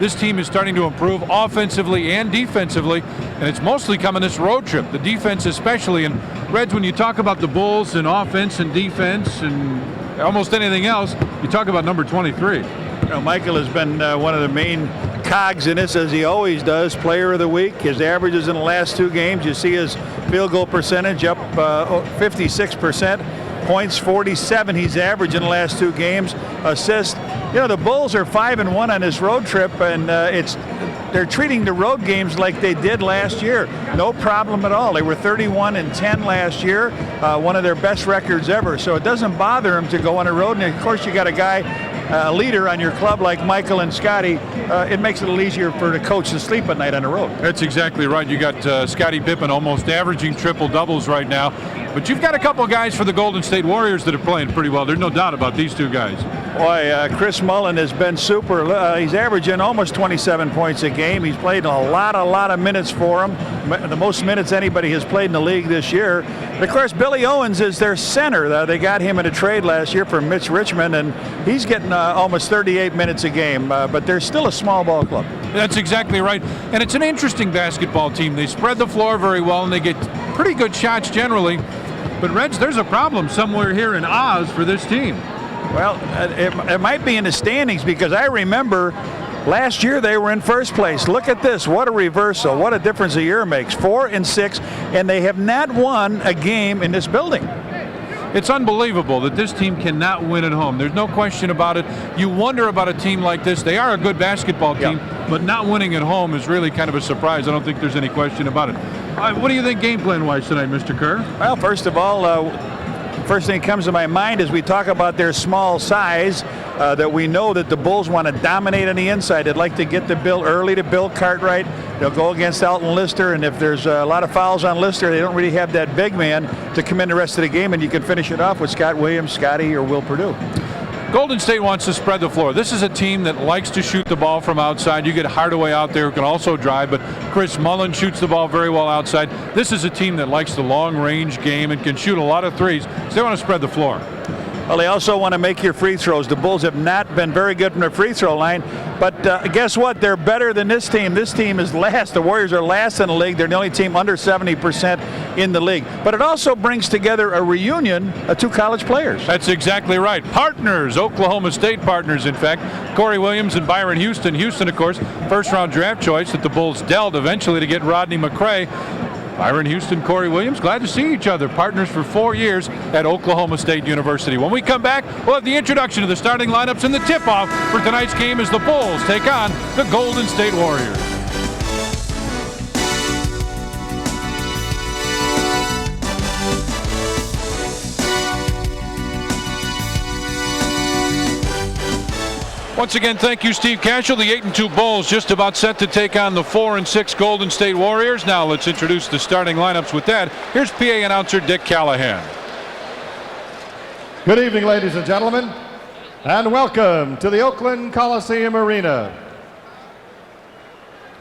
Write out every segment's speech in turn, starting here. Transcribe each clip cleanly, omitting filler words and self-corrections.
This team is starting to improve offensively and defensively, and it's mostly coming this road trip, the defense especially. And Reds, when you talk about the Bulls and offense and defense and almost anything else, you talk about number 23. You know, Michael has been one of the main cogs in this, as he always does. Player of the week. His averages in the last 2 games, you see his field goal percentage up 56%. Points 47 he's averaged in the last 2 games. Assists. You know, the Bulls are 5-1 on this road trip, and they're treating the road games like they did last year. No problem at all. They were 31-10 last year, one of their best records ever. So it doesn't bother them to go on a road. And of course, you got a guy, a leader on your club like Michael and Scottie. It makes it a little easier for the coach to sleep at night on the road. That's exactly right. You got Scottie Pippen almost averaging triple doubles right now. But you've got a couple guys for the Golden State Warriors that are playing pretty well. There's no doubt about these 2 guys. Boy, Chris Mullin has been super. He's averaging almost 27 points a game. He's played a lot of minutes for him. The most minutes anybody has played in the league this year. And of course, Billy Owens is their center. They got him in a trade last year for Mitch Richmond, and he's getting almost 38 minutes a game. But they're still a small ball club. That's exactly right. And it's an interesting basketball team. They spread the floor very well, and they get pretty good shots generally. But Reds, there's a problem somewhere here in Oz for this team. Well, it might be in the standings, because I remember last year they were in first place. Look at this. What a reversal. What a difference a year makes. 4-6, and they have not won a game in this building. It's unbelievable that this team cannot win at home. There's no question about it. You wonder about a team like this. They are a good basketball team, but not winning at home is really kind of a surprise. I don't think there's any question about it. What do you think game plan-wise tonight, Mr. Kerr? Well, first of all, first thing that comes to my mind is we talk about their small size, that we know that the Bulls want to dominate on the inside. They'd like to get the bill early to Bill Cartwright. They'll go against Alton Lister, and if there's a lot of fouls on Lister, they don't really have that big man to come in the rest of the game, and you can finish it off with Scott Williams, Scottie, or Will Perdue. Golden State wants to spread the floor. This is a team that likes to shoot the ball from outside. You get Hardaway out there who can also drive, but Chris Mullin shoots the ball very well outside. This is a team that likes the long-range game and can shoot a lot of threes, so they want to spread the floor. Well, they also want to make your free throws. The Bulls have not been very good from the free throw line, but guess what? They're better than this team. This team is last. The Warriors are last in the league. They're the only team under 70% in the league. But it also brings together a reunion of 2 college players. That's exactly right. Partners, Oklahoma State partners, in fact. Corey Williams and Byron Houston. Houston, of course, first-round draft choice that the Bulls dealt eventually to get Rodney McCray. Byron Houston, Corey Williams, glad to see each other. Partners for 4 years at Oklahoma State University. When we come back, we'll have the introduction of the starting lineups and the tip-off for tonight's game as the Bulls take on the Golden State Warriors. Once again, thank you, Steve Cashel. The 8-2 Bulls just about set to take on the 4-6 Golden State Warriors. Now let's introduce the starting lineups with that. Here's PA announcer Dick Callahan. Good evening, ladies and gentlemen, and welcome to the Oakland Coliseum Arena.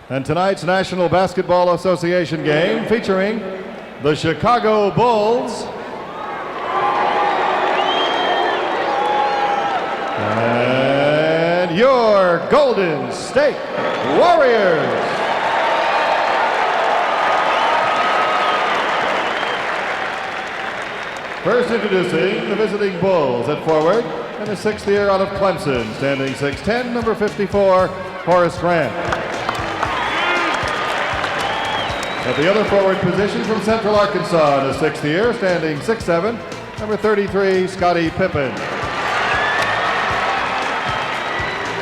And tonight's National Basketball Association game featuring the Chicago Bulls and your Golden State Warriors. First introducing the visiting Bulls at forward, in the 6th year out of Clemson, standing 6'10", number 54, Horace Grant. At the other forward position from Central Arkansas, in the 6th year, standing 6'7", number 33, Scottie Pippen.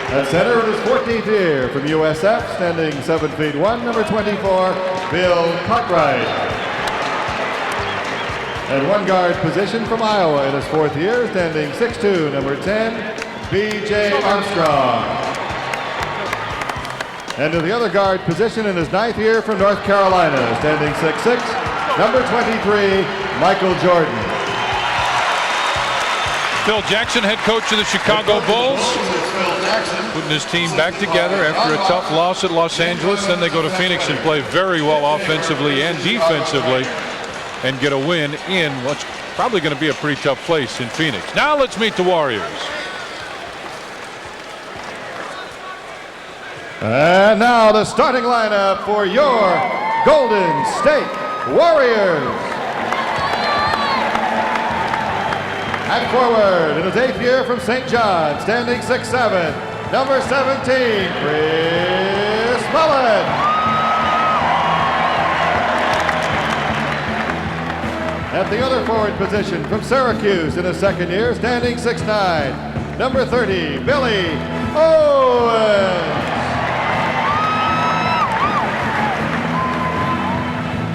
At center in his 14th year from USF, standing 7'1", number 24, Bill Cartwright. At one guard position from Iowa in his 4th year, standing 6'2", number 10, B.J. Armstrong. And to the other guard position in his 9th year from North Carolina, standing 6'6", number 23, Michael Jordan. Phil Jackson, head coach of the Chicago Bulls, putting his team back together after a tough loss at Los Angeles. Then they go to Phoenix and play very well offensively and defensively and get a win in what's probably going to be a pretty tough place in Phoenix. Now let's meet the Warriors. And now the starting lineup for your Golden State Warriors. At forward, in his 8th year from St. John, standing 6'7", number 17, Chris Mullin. At the other forward position from Syracuse in his 2nd year, standing 6'9", number 30, Billy Owens.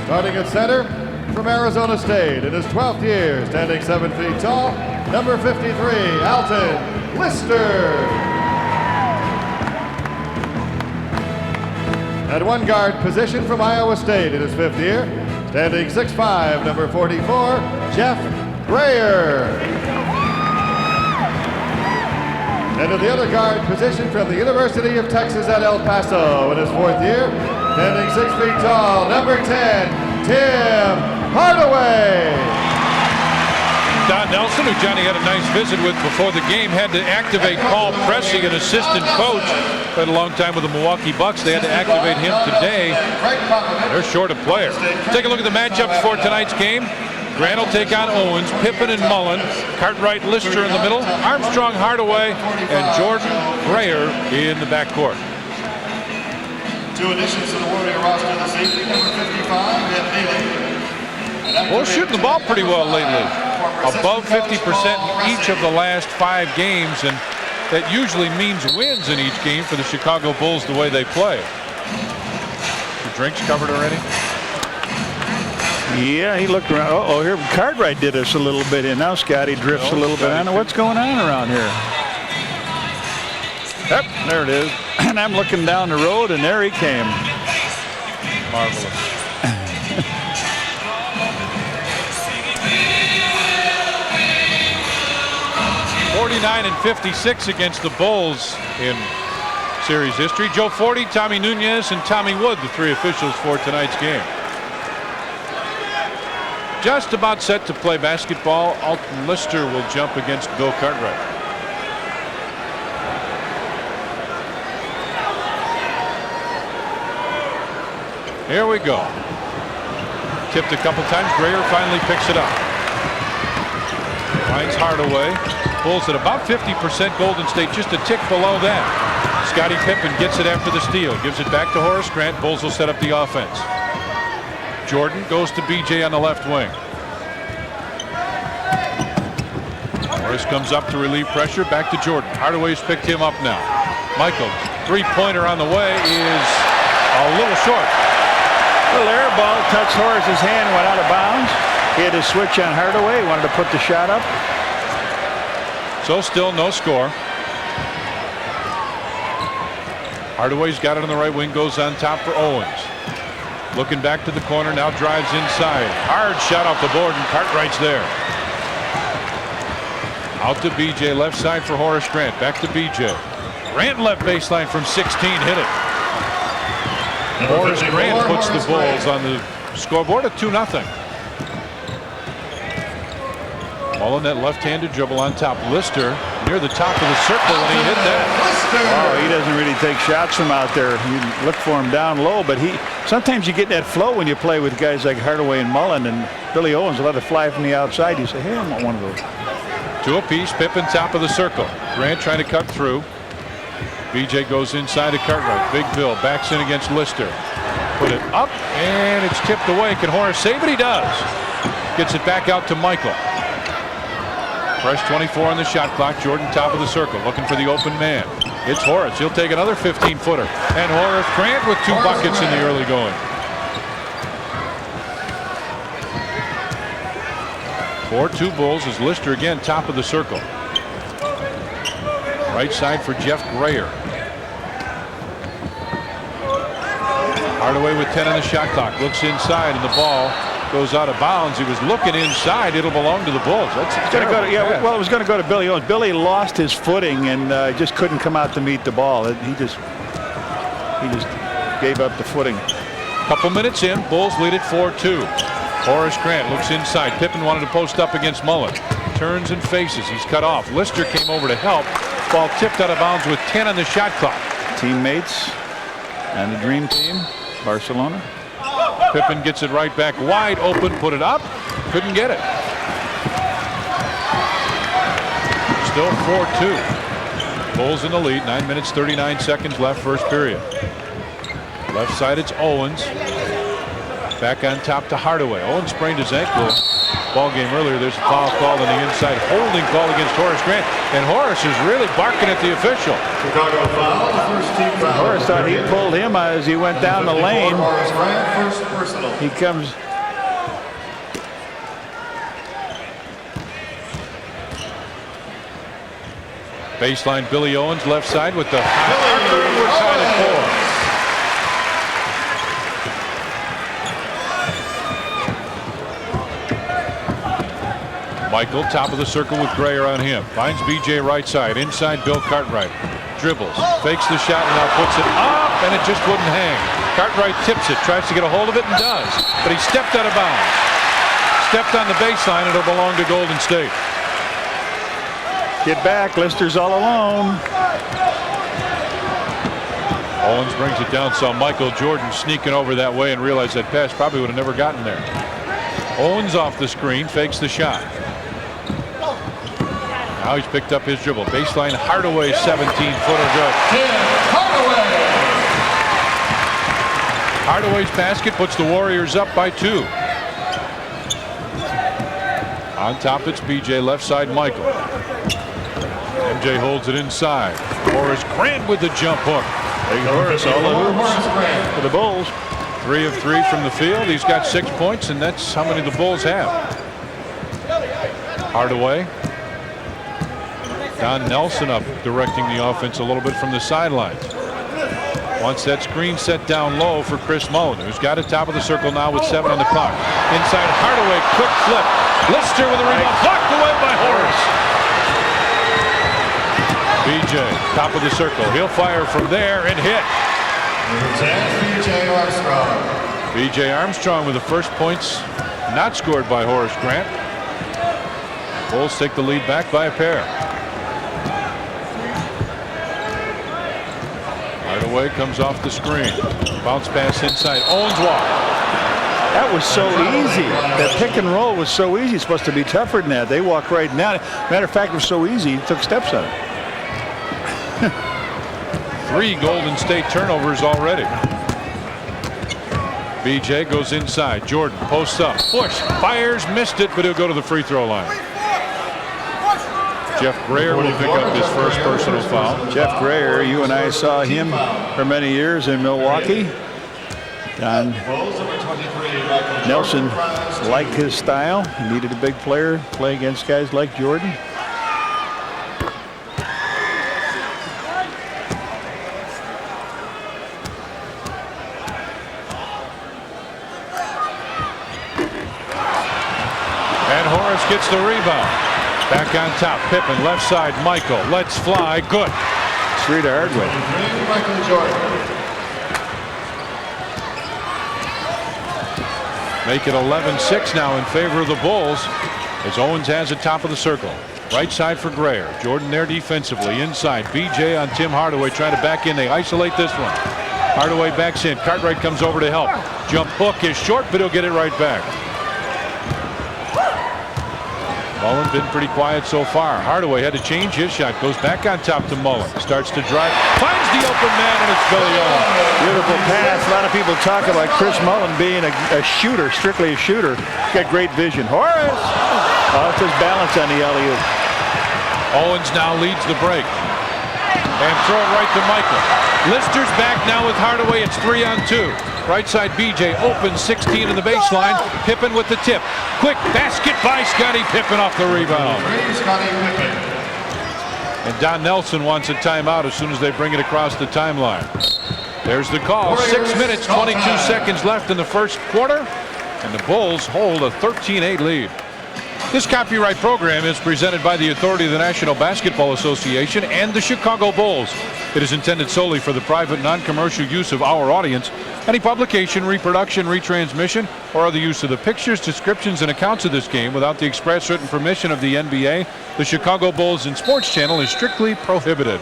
Starting at center from Arizona State in his 12th year, standing 7 feet tall, number 53, Alton Lister. At one guard position from Iowa State in his 5th year, standing 6'5", number 44, Jeff Grayer. And at the other guard position from the University of Texas at El Paso in his 4th year, standing 6 feet tall, number 10, Tim Hardaway. Don Nelson, who Johnny had a nice visit with before the game, had to activate Paul Pressey, an assistant coach. Played a long time with the Milwaukee Bucks. They had to activate him today. They're short a player. Take a look at the matchups for tonight's game. Grant will take on Owens, Pippen and Mullin, Cartwright, Lister in the middle, Armstrong, Hardaway, and Jordan Grayer in the backcourt. 2 additions to the Warrior roster this evening, number 55, Ed Neely. Well, shooting the ball pretty well lately. Above 50% each of the last 5 games, and that usually means wins in each game for the Chicago Bulls the way they play. Your drinks covered already? Yeah, he looked around. Uh-oh, here Cartwright did us a little bit in. Now Scotty drifts a little bit. I don't know what's going on around here. Yep, there it is. And I'm looking down the road, and there he came. Marvelous. (49-56) against the Bulls in series history. Joe Forty, Tommy Nunez, and Tommy Wood, the 3 officials for tonight's game. Just about set to play basketball. Alton Lister will jump against Bill Cartwright. Here we go. Tipped a couple times. Grayer finally picks it up. Finds Hardaway. Bulls at about 50%. Golden State just a tick below that. Scottie Pippen gets it after the steal. Gives it back to Horace Grant. Bulls will set up the offense. Jordan goes to BJ on the left wing. Horace comes up to relieve pressure. Back to Jordan. Hardaway's picked him up now. Michael, 3-pointer on the way is a little short. Little air ball touched Horace's hand, went out of bounds. He had to switch on Hardaway. He wanted to put the shot up. So still no score. Hardaway's got it on the right wing, goes on top for Owens. Looking back to the corner, now drives inside. Hard shot off the board, and Cartwright's there. Out to BJ, left side for Horace Grant. Back to BJ. Grant left baseline from 16, hit it. Horace Grant puts the Bulls on the scoreboard at 2-0. Mullin, that left-handed dribble on top. Lister near the top of the circle, and he hit that. Oh, he doesn't really take shots from out there. You look for him down low, but sometimes you get that flow when you play with guys like Hardaway and Mullin, and Billy Owens will let it fly from the outside. You say, hey, I want one of those. 2 apiece. Pippen top of the circle. Grant trying to cut through. BJ goes inside to Cartwright. Big Bill backs in against Lister. Put it up, and it's tipped away. Can Horace save it? He does. Gets it back out to Michael. Fresh 24 on the shot clock. Jordan top of the circle, looking for the open man. It's Horace. He'll take another 15-footer. And Horace Grant with 2 buckets in the early going. 4-2 Bulls as Lister again top of the circle. Right side for Jeff Grayer. Hardaway with 10 on the shot clock. Looks inside, and the ball goes out of bounds. He was looking inside. It'll belong to the Bulls. That's going to go to, yeah, well, it was going to go to Billy Owens. Billy lost his footing and just couldn't come out to meet the ball. He just gave up the footing. Couple minutes in, Bulls lead it 4-2. Horace Grant looks inside. Pippen wanted to post up against Mullin. Turns and faces. He's cut off. Lister came over to help. Ball tipped out of bounds with 10 on the shot clock. Teammates. And the dream team, Barcelona. Pippen gets it right back wide open, put it up, couldn't get it. Still 4-2. Bulls in the lead, 9 minutes 39 seconds left, first period. Left side it's Owens. Back on top to Hardaway. Owens sprained his ankle. Ball game earlier. There's a foul call on the inside. Holding call against Horace Grant. And Horace is really barking at the official. Chicago foul, first team foul. Horace thought he pulled him as he went down the lane. Horace Grant, first personal. He comes. Baseline Billy Owens left side with the we're tied at 4. Michael, top of the circle with Grayer on him. Finds BJ right side. Inside Bill Cartwright. Dribbles. Fakes the shot and now puts it up, and it just wouldn't hang. Cartwright tips it. Tries to get a hold of it and does. But he stepped out of bounds. Stepped on the baseline. It'll belong to Golden State. Get back. Lister's all alone. Owens brings it down. Saw Michael Jordan sneaking over that way and realized that pass probably would have never gotten there. Owens off the screen. Fakes the shot. Now he's picked up his dribble. Baseline Hardaway 17-footer good. Hardaway's basket puts the Warriors up by 2. On top it's BJ, left side Michael. MJ holds it inside. Horace Grant with the jump hook. Big Horace all over for the Bulls. 3 of 3 from the field. He's got 6 points, and that's how many the Bulls have. Hardaway. Don Nelson up directing the offense a little bit from the sidelines. Wants that screen set down low for Chris Mullin, who's got it top of the circle now with 7 on the clock. Inside Hardaway, quick flip. Lister with a rebound, blocked away by Horace. BJ, top of the circle. He'll fire from there and hit. Number 10, BJ Armstrong. BJ Armstrong with the first points not scored by Horace Grant. Bulls take the lead back by a pair. Hardaway comes off the screen. Bounce pass inside. Owens walk. That was so easy. That pick and roll was so easy. It's supposed to be tougher than that. They walk right now. Matter of fact, it was so easy. He took steps on it. 3 Golden State turnovers already. BJ goes inside. Jordan posts up. Push. Fires. Missed it, but he'll go to the free throw line. Jeff Grayer will pick up his first personal foul. Jeff Grayer, you and I saw him for many years in Milwaukee. Don Nelson liked his style. He needed a big player to play against guys like Jordan. And Horace gets the rebound. Back on top, Pippen, left side, Michael, lets fly, good. 3 to Hardaway. Michael Jordan. Make it 11-6 now in favor of the Bulls as Owens has it top of the circle. Right side for Grayer. Jordan there defensively. Inside, BJ on Tim Hardaway trying to back in. They isolate this one. Hardaway backs in. Cartwright comes over to help. Jump hook is short, but he'll get it right back. Mullin been pretty quiet so far. Hardaway had to change his shot. Goes back on top to Mullin. Starts to drive. Finds the open man, and it's Billy Owens. Beautiful pass. A lot of people talk about Chris Mullin being a shooter, strictly a shooter. He's got great vision. Horace! Oh, it's his balance on the alley-oop. Owens now leads the break. And throw it right to Michael. Lister's back now with Hardaway. It's 3 on 2. Right side BJ open 16 in the baseline. Pippen with the tip. Quick basket by Scottie Pippen off the rebound. Scottie Pippen. And Don Nelson wants a timeout as soon as they bring it across the timeline. There's the call. 6 minutes 22 seconds left in the first quarter. And the Bulls hold a 13-8 lead. This copyright program is presented by the authority of the National Basketball Association and the Chicago Bulls. It is intended solely for the private, non-commercial use of our audience. Any publication, reproduction, retransmission, or other use of the pictures, descriptions, and accounts of this game without the express written permission of the NBA, the Chicago Bulls, and Sports Channel is strictly prohibited.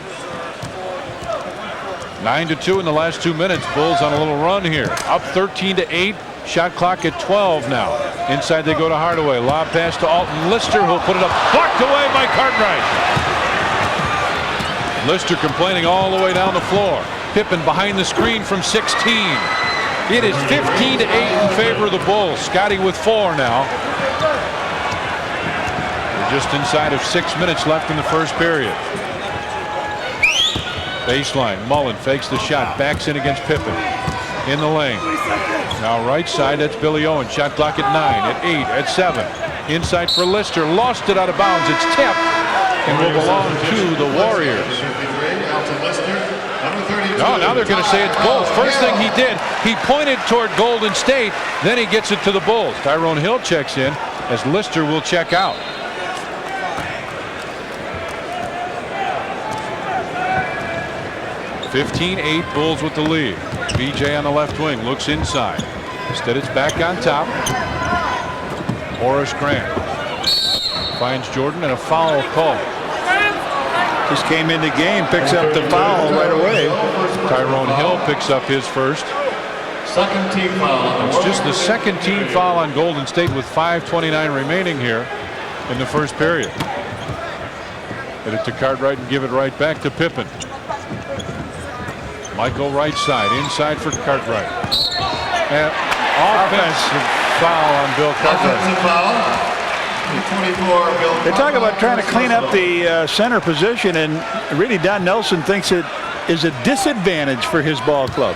9-2 in the last 2 minutes. Bulls on a little run here. Up 13-8. Shot clock at 12 now. Inside they go to Hardaway. Lob pass to Alton Lister, who'll put it up. Blocked away by Cartwright. Lister complaining all the way down the floor. Pippen behind the screen from 16. It is 15-8 in favor of the Bulls. Scottie with 4 now. We're just inside of 6 minutes left in the first period. Baseline. Mullin fakes the shot. Backs in against Pippen. In the lane. Now right side, that's Billy Owen. Shot clock at 9, at 8, at 7. Inside for Lister. Lost it out of bounds. It's tipped and will belong to the Warriors. No, now they're going to say it's Bulls. First thing he did, he pointed toward Golden State. Then he gets it to the Bulls. Tyrone Hill checks in as Lister will check out. (15-8) Bulls with the lead. BJ on the left wing looks inside. Instead it's back on top. Horace Grant finds Jordan and a foul call. Just came in the game, picks up the foul right away. Tyrone Hill picks up his first. Second team foul. It's just the second team foul on Golden State with 5:29 remaining here in the first period. Hit it to Cartwright and give it right back to Pippen. Michael right side, inside for Cartwright. And offensive foul on Bill Cartwright. Offensive foul. 24, Bill. They talk about trying to clean up the center position, and really Don Nelson thinks it is a disadvantage for his ball club.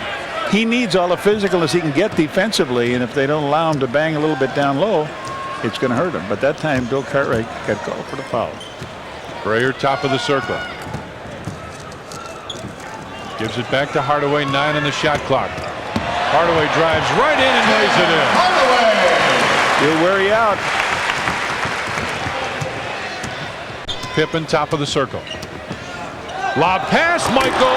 He needs all the physicalness he can get defensively, and if they don't allow him to bang a little bit down low, it's going to hurt him. But that time, Bill Cartwright got called for the foul. Brayer top of the circle. Gives it back to Hardaway, 9 on the shot clock. Hardaway drives right in and lays it in. Hardaway. He'll wear you out. Pippen top of the circle. Lob pass, Michael.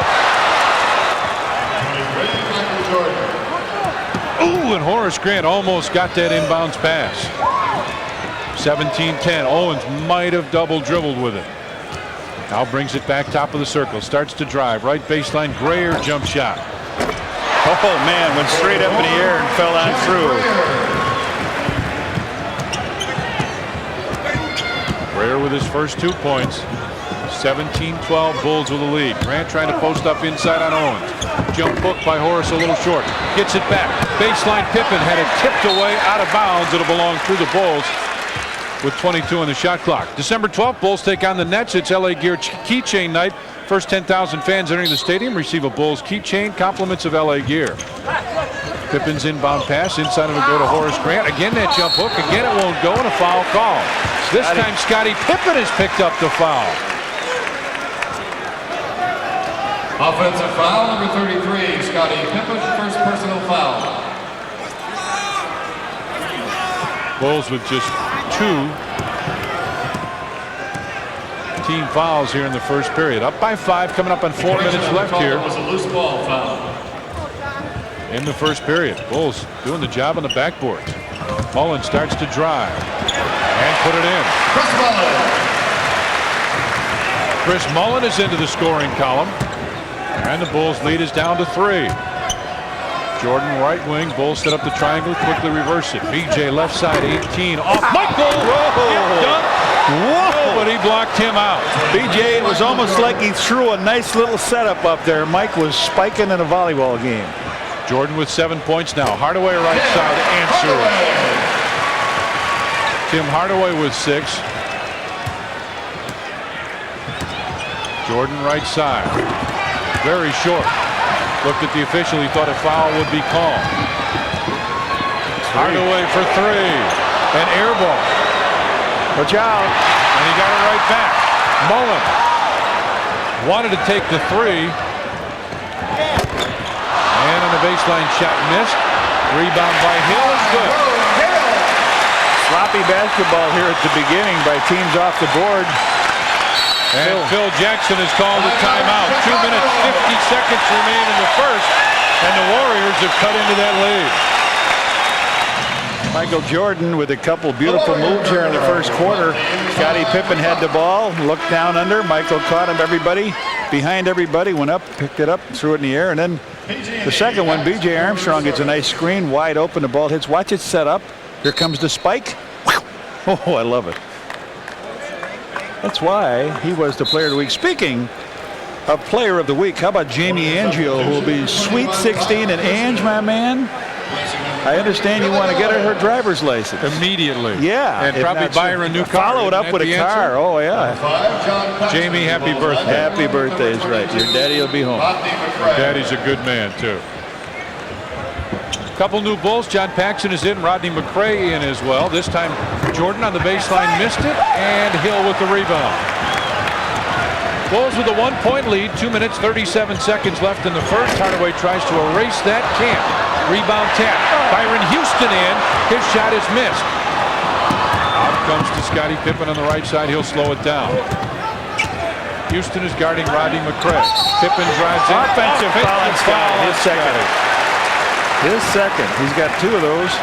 Ooh, and Horace Grant almost got that inbounds pass. 17-10. Owens might have double dribbled with it. Now brings it back top of the circle. Starts to drive. Right baseline. Brayer jump shot. Oh, man, went straight up in the air and fell on through. Brayer with his first 2 points. 17-12 Bulls with the lead. Grant trying to post up inside on Owens. Jump hook by Horace a little short. Gets it back. Baseline Pippen had it tipped away out of bounds. It'll belong to the Bulls with 22 on the shot clock. December 12th, Bulls take on the Nets. It's LA Gear keychain night. First 10,000 fans entering the stadium receive a Bulls keychain. Compliments of LA Gear. Pippen's inbound pass. Inside of it go to Horace Grant. Again that jump hook. Again it won't go, and a foul call. This time Scottie Pippen has picked up the foul. Offensive foul, number 33, Scottie Pippen, first personal foul. Bulls with just 2 team fouls here in the first period. Up by 5, coming up on 4 minutes left here. It was a loose ball foul. In the first period. Bulls doing the job on the backboard. Mullin starts to drive and put it in. Chris Mullin is into the scoring column. And the Bulls lead is down to 3. Jordan right wing. Bulls set up the triangle, quickly reverse it. BJ left side, 18 off Michael. Whoa! But he blocked him out. BJ, it was almost like he threw a nice little setup up there. Mike was spiking in a volleyball game. Jordan with 7 points now. Hardaway right side answers. Tim Hardaway with 6. Jordan right side. Very short. Looked at the official. He thought a foul would be called. Hardaway for 3. An air ball. Watch out. And he got it right back. Mullin wanted to take the 3. And on the baseline shot missed. Rebound by Hill is good. Sloppy basketball here at the beginning by teams off the board. And Phil Jackson has called a timeout. 2 minutes, 50 seconds remain in the first. And the Warriors have cut into that lead. Michael Jordan with a couple beautiful moves here in the first quarter. Scottie Pippen had the ball, looked down under. Michael caught him, everybody. behind everybody, went up, picked it up, threw it in the air, and then the second one, B.J. Armstrong gets a nice screen, wide open, the ball hits. Watch it set up. Here comes the spike. Oh, I love it. That's why he was the player of the week. Speaking of player of the week, how about Jamie Angio, who will be Sweet 16? And Ange, my man, I understand you want to get her driver's license. Immediately. Yeah. And probably buy her a new car. Follow it up with a car. Oh, yeah. Jamie, happy birthday. Happy birthday is right. Your daddy will be home. Daddy's a good man, too. Couple new Bulls. John Paxson is in. Rodney McRae in as well. This time Jordan on the baseline missed it, and Hill with the rebound. Bulls with a 1-point lead. 2 minutes 37 seconds left in the first. Hardaway tries to erase that. Can't. Rebound tap. Byron Houston in. His shot is missed. Out comes to Scottie Pippen on the right side. He'll slow it down. Houston is guarding Rodney McRae. Pippen drives in. Offensive foul on Scottie. His second. His second. He's got 2 of those.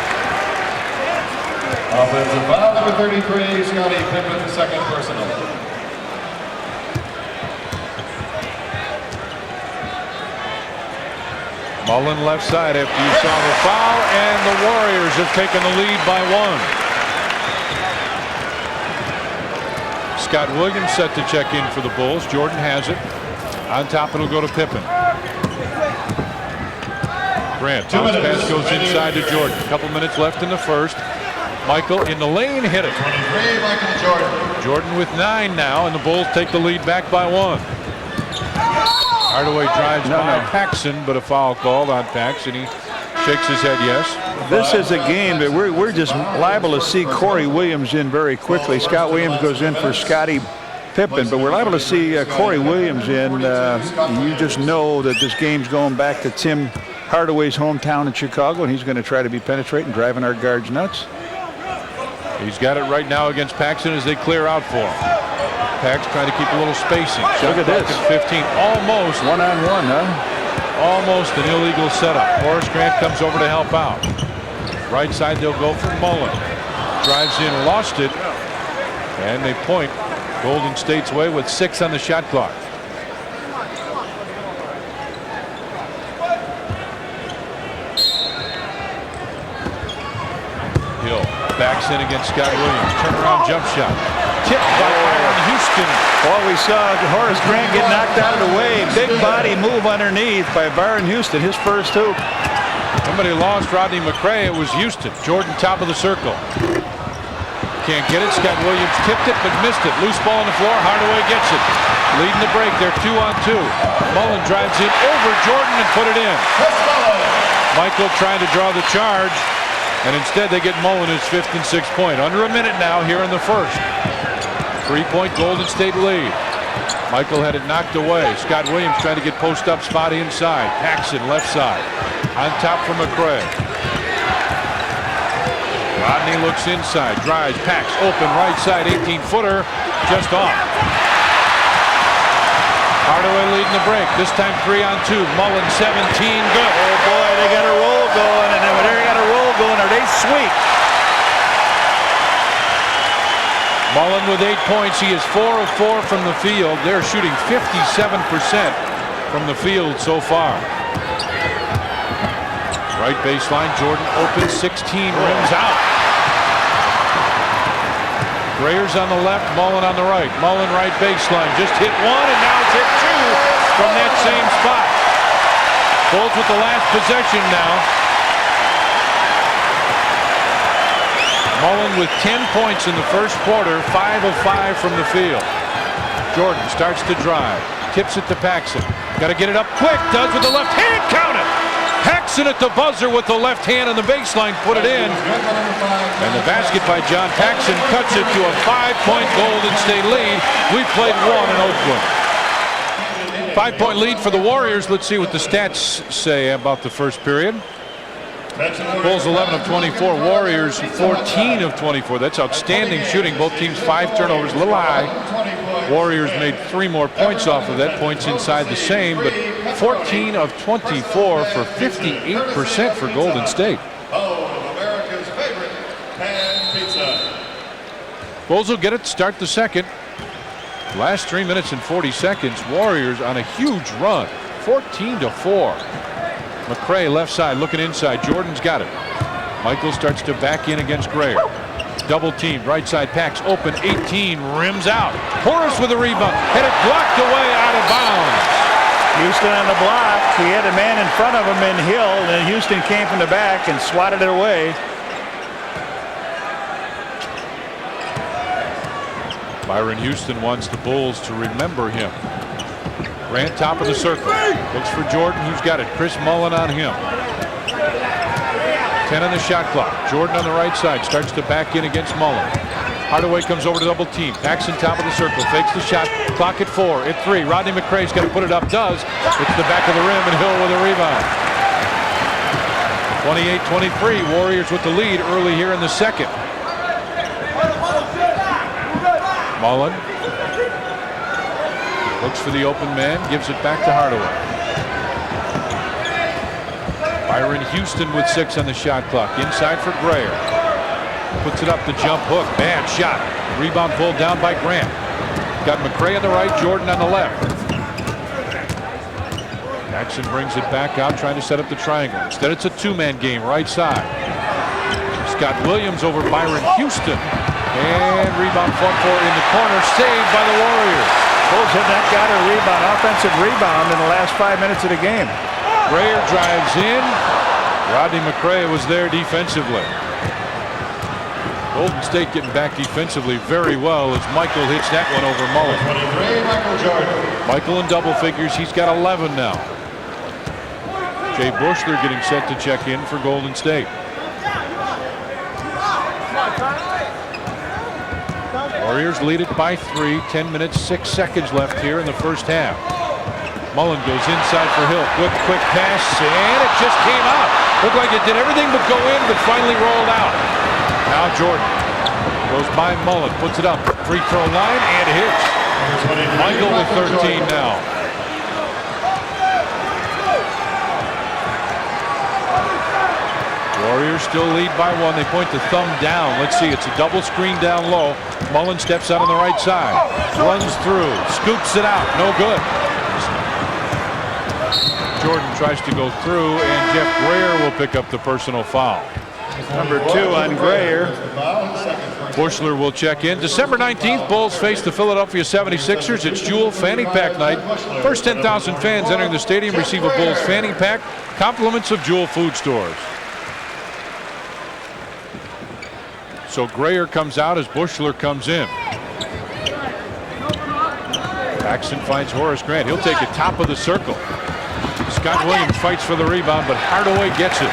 Offensive foul number 33, Scottie Pippen, second personal. Mullin left side after you saw the foul, and the Warriors have taken the lead by 1. Scott Williams set to check in for the Bulls. Jordan has it. On top, it'll go to Pippen. Grant, bounce pass goes inside to Jordan. A couple minutes left in the first. Michael in the lane, hit it. 23, Michael Jordan. Jordan with 9 now, and the Bulls take the lead back by 1. Hardaway drives by Paxson, but a foul called on Paxson. He shakes his head yes. This is a game that we're just liable to see Corey Williams in very quickly. Scott Williams goes in for Scottie Pippen, but we're liable to see Corey Williams in. You just know that this game's going back to Tim Hardaway's hometown in Chicago, and he's going to try to be penetrating, driving our guards nuts. He's got it right now against Paxson as they clear out for him. Pax trying to keep a little spacing. Look at this. 15, almost. One-on-one, huh? Almost an illegal setup. Horace Grant comes over to help out. Right side, they'll go for Mullin. Drives in, lost it. And they point Golden State's way with 6 on the shot clock. Hill backs in against Scott Williams. Turnaround jump shot. Tipped by Byron Houston. Well, we saw Horace Grant get knocked out of the way. Big body move underneath by Byron Houston, his first hoop. Somebody lost Rodney McRae. It was Houston. Jordan top of the circle. Can't get it. Scott Williams tipped it but missed it. Loose ball on the floor. Hardaway gets it. Leading the break. They're 2-on-2. Mullin drives in over Jordan and put it in. Michael trying to draw the charge, and instead they get Mullin his 5th and 6th point. Under a minute now here in the first. 3-point Golden State lead. Michael had it knocked away. Scott Williams trying to get post up spot inside. Paxson left side. On top from McRae. Rodney looks inside. Drives. Pax open right side. 18-footer. Just off. Hardaway leading the break. This time 3-on-2. Mullin 17. Good. Oh boy, they got a roll going, and then when they got a roll going, are they sweet? Mullin with 8 points. He is 4 of 4 from the field. They're shooting 57% from the field so far. Right baseline. Jordan open. 16 rims out. Grayer's on the left. Mullin on the right. Mullin right baseline. Just hit 1, and now it's hit 2 from that same spot. Bulls with the last possession now. Mullin with 10 points in the first quarter, 5 of 5 from the field. Jordan starts to drive, tips it to Paxson. Got to get it up quick, does with the left hand, count it! Paxson at the buzzer with the left hand on the baseline, put it in. And the basket by John Paxson cuts it to a 5-point Golden State lead. We played 1 in Oakland. 5-point lead for the Warriors. Let's see what the stats say about the first period. Bulls 11 of 24, Warriors 14 of 24. That's outstanding shooting. Both teams 5 turnovers, a little high. Warriors made 3 more points off of that. Points inside the same, but 14 of 24 for 58% for Golden State. America's favorite pan pizza. Bulls will get it to start the second. Last 3 minutes and 40 seconds. Warriors on a huge run. 14-4. McCray left side looking inside. Jordan's got it. Michael starts to back in against Grayer. Double team. Right side packs open. 18 rims out. Horace with a rebound. Had it blocked away out of bounds. Houston on the block. He had a man in front of him in Hill, and Houston came from the back and swatted it away. Byron Houston wants the Bulls to remember him. Grant top of the circle. Looks for Jordan, who's got it. Chris Mullin on him. 10 on the shot clock. Jordan on the right side starts to back in against Mullin. Hardaway comes over to double team. Paxson top of the circle. Fakes the shot. Clock at 4. At 3. Rodney McCray's got to put it up. Does. It's the back of the rim and Hill with a rebound. 28-23. Warriors with the lead early here in the second. Mullin looks for the open man, gives it back to Hardaway. Byron Houston with 6 on the shot clock. Inside for Grayer. Puts it up the jump hook. Bad shot. Rebound pulled down by Grant. Got McCray on the right, Jordan on the left. Jackson brings it back out, trying to set up the triangle. Instead, it's a two-man game, right side. Scott Williams over Byron Houston. And rebound front court in the corner, saved by the Warriors. Bulls have not got a rebound, offensive rebound in the last 5 minutes of the game. Grayer drives in. Rodney McCray was there defensively. Golden State getting back defensively very well as Michael hits that one over Mullin. 23, Michael Jordan. Michael in double figures. He's got 11 now. Jay Bushler getting set to check in for Golden State. Warriors lead it by 3. 10 minutes, 6 seconds left here in the first half. Mullin goes inside for Hill. Quick pass, and it just came out. Looked like it did everything but go in, but finally rolled out. Now Jordan goes by Mullin, puts it up. Free throw line, and hits. Michael with 13 now. Warriors still lead by 1. They point the thumb down. Let's see. It's a double screen down low. Mullin steps out on the right side. Runs through. Scoops it out. No good. Jordan tries to go through, and Jeff Grayer will pick up the personal foul. Number 2 on Grayer. Bushler will check in. December 19th, Bulls face the Philadelphia 76ers. It's Jewel Fanny Pack night. First 10,000 fans entering the stadium receive a Bulls Fanny Pack. Compliments of Jewel Food Stores. So Grayer comes out as Bushler comes in. Paxson finds Horace Grant. He'll take it top of the circle. Scott Williams fights for the rebound, but Hardaway gets it.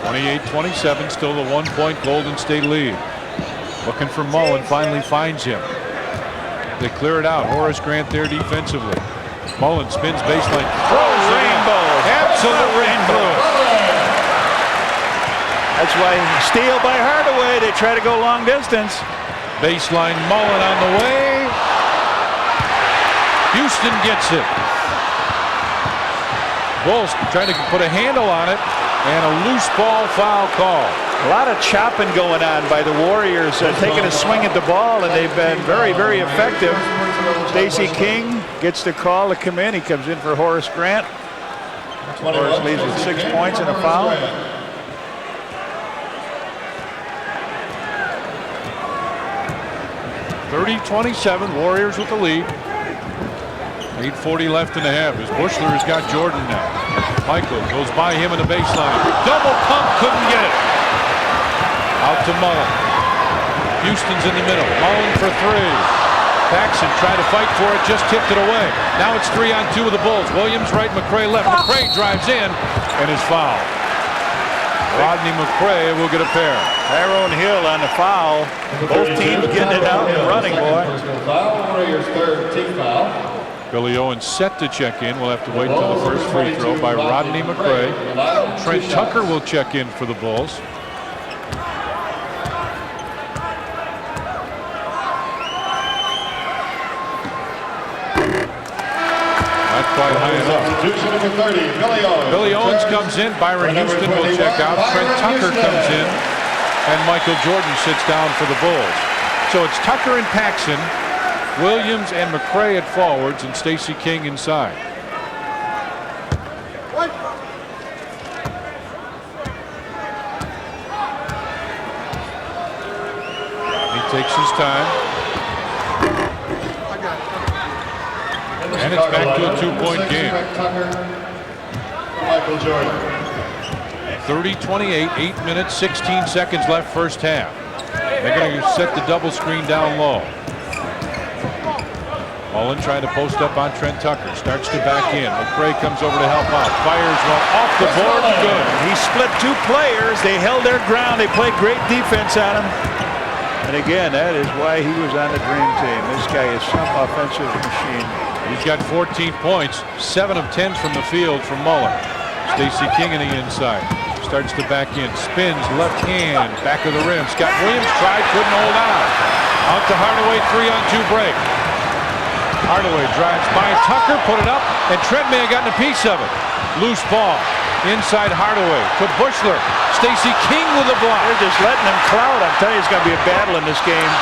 28-27, still the 1-point Golden State lead. Looking for Mullin, finally finds him. They clear it out. Horace Grant there defensively. Mullin spins baseline, throws rainbow. Absolute rainbow. That's why steal by Hardaway. They try to go long distance. Baseline, Mullin on the way. Houston gets it. Bulls trying to put a handle on it, and a loose ball foul call. A lot of chopping going on by the Warriors, taking a swing at the ball, and they've been very, very effective. Stacey King gets the call to come in. He comes in for Horace Grant. Horace leaves with 6 points and a foul. 30-27, Warriors with the lead. 8:40 left in the half as Bushler has got Jordan now. Michael goes by him in the baseline. Double pump, couldn't get it. Out to Mullin. Houston's in the middle. Mullin for 3. Paxson tried to fight for it, just tipped it away. Now it's 3-on-2 with the Bulls. Williams right, McCray left. McCray drives in and is fouled. Rodney McCray will get a pair. Tyrone Hill on the foul. Both teams getting it out and running, boy. Warriors' third team foul. Billy Owens set to check in. We'll have to wait till the first free throw by Rodney McCray. Trent Tucker will check in for the Bulls. Not quite high enough. Substitution number 30, Billy Owens. Billy Owens comes in. Byron Houston will check out. Trent Tucker comes in. and Michael Jordan sits down for the Bulls. So it's Tucker and Paxson, Williams and McRae at forwards, and Stacey King inside. He takes his time. And it's back to a 2-point game. Michael Jordan. 30-28, 8 minutes, 16 seconds left first half. They're going to set the double screen down low. Mullin trying to post up on Trent Tucker. Starts to back in. McRae comes over to help out. Fires one off the board. Good. He split 2 players. They held their ground. They played great defense on him. And again, that is why he was on the dream team. This guy is some offensive machine. He's got 14 points, 7 of 10 from the field from Mullin. Stacey King in the inside. Starts to back in. Spins left hand. Back of the rim. Scott Williams tried, couldn't hold on. Out to Hardaway, 3-on-2 break. Hardaway drives by Tucker, put it up, and Trent may have gotten a piece of it. Loose ball. Inside Hardaway to Bushler. Stacey King with a block. They're just letting him cloud. I'm telling you, it's going to be a battle in this game.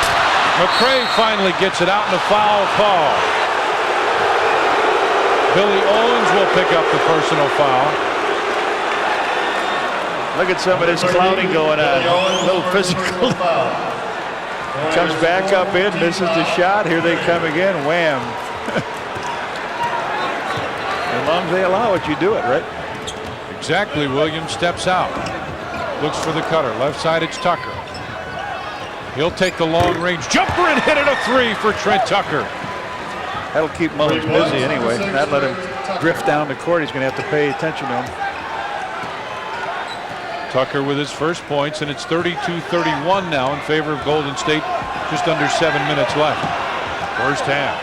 McRae finally gets it out in a foul call. Billy Owens will pick up the personal foul. Look at some of this clouding going on. A little physical. Comes back up in, misses the shot. Here they come again. Wham. As long as they allow it, you do it, right? Exactly. Williams steps out. Looks for the cutter. Left side, it's Tucker. He'll take the long range jumper and hit it a 3 for Trent Tucker. That'll keep Mullins busy anyway. Not let him drift down the court. He's going to have to pay attention to him. Tucker with his first points, and it's 32-31 now in favor of Golden State. Just under 7 minutes left. First half.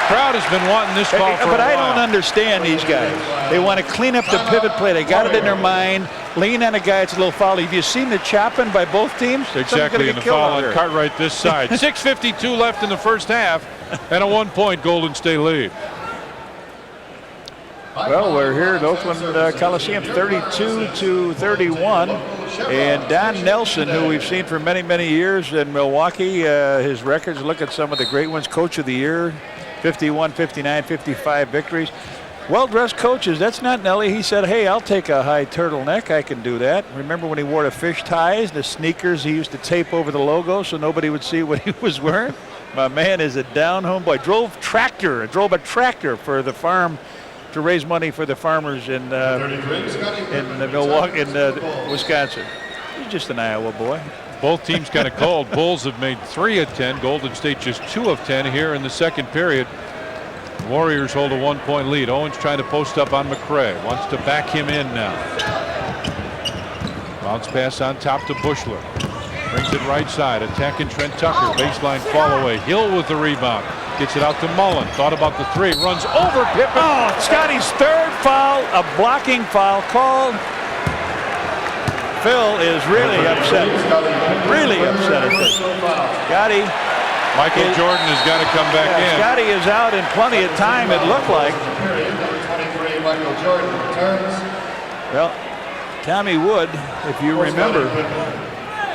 Crowd has been wanting this call for a while. But I don't understand these guys. They want to clean up the pivot play. They got it in their mind. Lean on a guy, it's a little foul. Have you seen the chopping by both teams? Exactly, and the foul on Cartwright this side. 6:52 left in the first half, and a 1-point Golden State lead. Well, we're here at Oakland Coliseum, 32-31, and Don Nelson, who we've seen for many, many years in Milwaukee, his records, look at some of the great ones. Coach of the Year, 51, 59, 55 victories. Well-dressed coaches, that's not Nelly. He said, hey, I'll take a high turtleneck. I can do that. Remember when he wore the fish ties, the sneakers he used to tape over the logo so nobody would see what he was wearing? My man is a down-home boy. Drove a tractor for the farm to raise money for the farmers in Milwaukee, in Wisconsin. He's just an Iowa boy. Both teams kind of cold. Bulls have made 3 of 10. Golden State just 2 of 10 here in the second period. Warriors hold a 1-point lead. Owens trying to post up on McRae. Wants to back him in now. Bounce pass on top to Bushler. Brings it right side. Attacking Trent Tucker. Baseline fall away. Hill with the rebound. Gets it out to Mullin. Thought about the 3. Runs over Pippen. Oh, Scottie's third foul. A blocking foul called. Phil is really upset. Really upset at this. Scottie. Michael Jordan has got to come back in. Scottie is out in plenty of time, it looked like. Michael Jordan returns. Well, Tommy Wood, if you remember,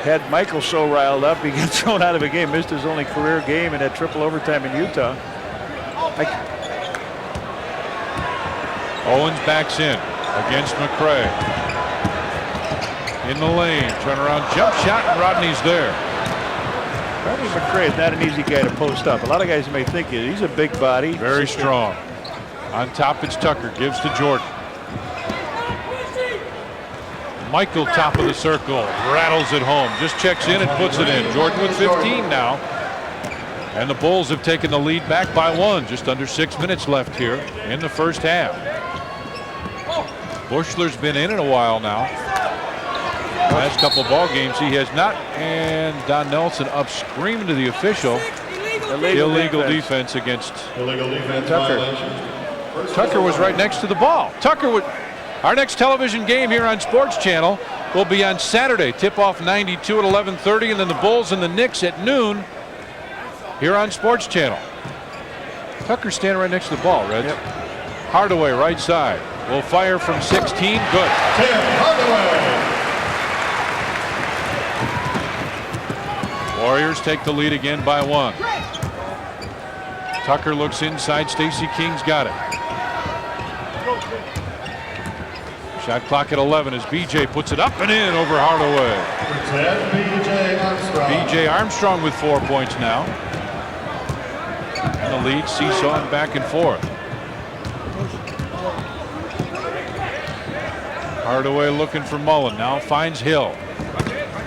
had Michael so riled up, he got thrown out of a game, missed his only career game in that triple overtime in Utah. Owens backs in against McRae. In the lane, turnaround jump shot, and Rodney's there. Rodney McRae is not an easy guy to post up. A lot of guys may think he's a big body. Very strong. On top, it's Tucker. Gives to Jordan. Michael, top of the circle. Rattles it home. Just checks in and puts it in. Jordan with 15 now. And the Bulls have taken the lead back by 1. Just under 6 minutes left here in the first half. Bushler's been in a while now. Last couple ball games he has not, and Don Nelson up screaming to the official. Illegal defense against Tucker. Tucker was right next to the ball. Tucker would. Our next television game here on Sports Channel will be on Saturday. Tip-off 92 at 11:30, and then the Bulls and the Knicks at noon here on Sports Channel. Tucker's standing right next to the ball, Red. Yep. Hardaway right side. will fire from 16. Good. Tim Hardaway. Warriors take the lead again by 1. Tucker looks inside. Stacey King's got it. Shot clock at 11 as BJ puts it up and in over Hardaway. B.J. Armstrong. B.J. Armstrong with 4 points now. And the lead seesawing back and forth. Hardaway looking for Mullin. Now finds Hill.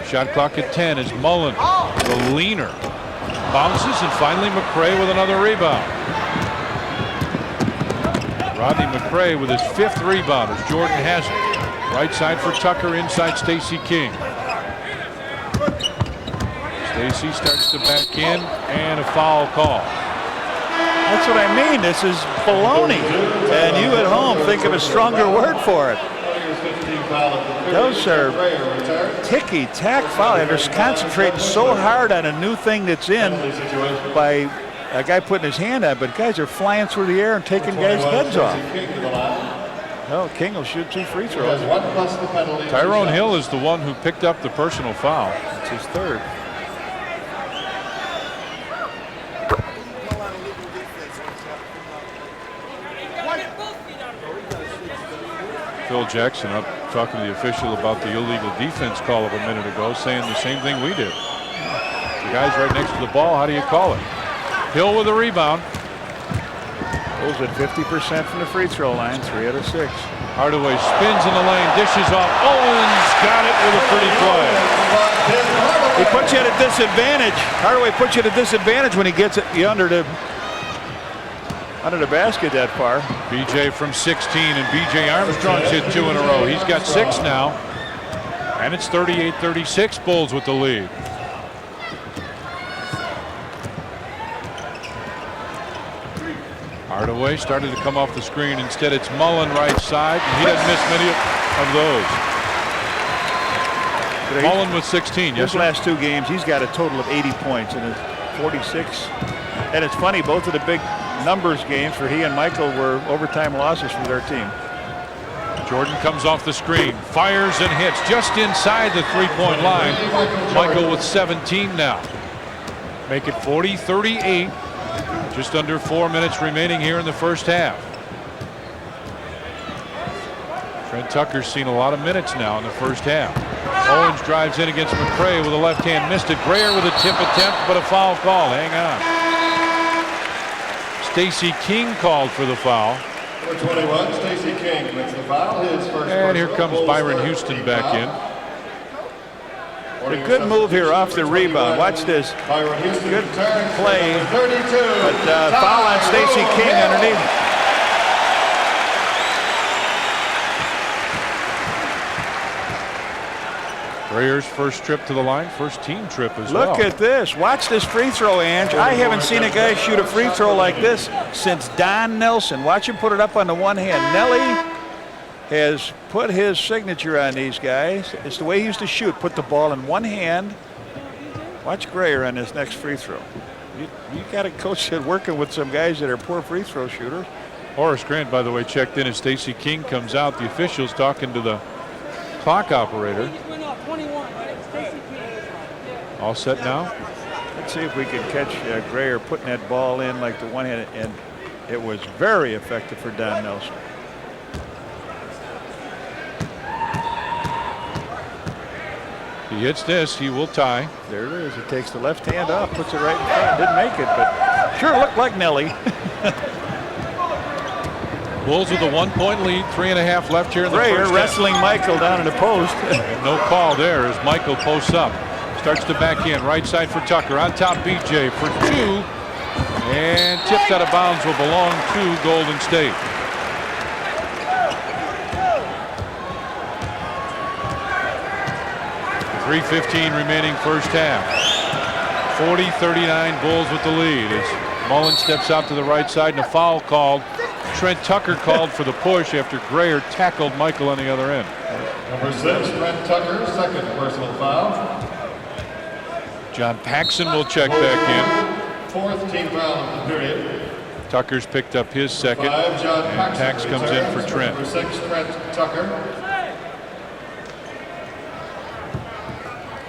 Shot clock at 10 as Mullin, the leaner, bounces, and finally McRae with another rebound. Rodney McRae with his 5th rebound as Jordan has it. Right side for Tucker, inside Stacey King. Stacey starts to back in, and a foul call. That's what I mean. This is baloney. And you at home think of a stronger word for it. Those are ticky-tack foul. They're concentrating so hard on a new thing that's in by a guy putting his hand on, but guys are flying through the air and taking guys' heads off. Oh, King will shoot 2 free throws. Tyrone Hill is the one who picked up the personal foul. It's his 3rd. Phil Jackson up talking to the official about the illegal defense call of a minute ago, saying the same thing we did. The guy's right next to the ball. How do you call it? Hill with a rebound. Goes at 50% from the free throw line, 3 out of 6. Hardaway spins in the lane, dishes off. Owens got it with a pretty play. He puts you at a disadvantage. Hardaway puts you at a disadvantage when he gets it under the basket that far. BJ from 16, and BJ Armstrong's hit 2 in a row. He's got 6 now, and it's 38-36. Bulls with the lead. Hardaway started to come off the screen. Instead, it's Mullin right side, and he doesn't miss many of those. Mullin with 16. Yes, his last 2 games, he's got a total of 80 points and 46. And it's funny, both of the big numbers games for he and Michael were overtime losses for their team. Jordan comes off the screen, fires and hits just inside the 3-point line. Michael with 17 now. Make it 40-38. Just under 4 minutes remaining here in the first half. Trent Tucker's seen a lot of minutes now in the first half. Owens drives in against McRae with a left hand, missed it. Grayer with a tip attempt, but a foul call. Hang on. Stacey King called for the foul. Number 21, Stacey King makes the foul. His first. And here comes Byron Houston back in. A good move here off the rebound. Watch this. Good play. But foul on Stacey King underneath. Grayer's first trip to the line, first team trip as well. Look at this. Watch this free throw, Ange. I haven't seen a guy shoot a free throw like this since Don Nelson. Watch him put it up on the one hand. Nelly has put his signature on these guys. It's the way he used to shoot. Put the ball in one hand. Watch Grayer on this next free throw. You got a coach that working with some guys that are poor free throw shooters. Horace Grant, by the way, checked in as Stacey King comes out. The officials talking to the clock operator. All set now. Let's see if we can catch Grayer putting that ball in like the one hand, and it was very effective for Don Nelson. He hits this, he will tie. There it is. He takes the left hand up, puts it right in front. Didn't make it, but sure looked like Nelly. Bulls with a 1-point lead, 3.5 left here in the Grayer first wrestling half. Michael down in the post. And no call there as Michael posts up. Starts to back in, right side for Tucker. On top, BJ for 2. And tipped out of bounds will belong to Golden State. .3:15 remaining first half. 40-39 Bulls with the lead as Mullin steps out to the right side and a foul called. Trent Tucker called for the push after Grayer tackled Michael on the other end. Number 6, Trent Tucker, second personal foul. John Paxson will check back in. Fourth team foul of the period. Tucker's picked up his second. 5, John And Pax comes in for Trent. Number 6, Trent Tucker.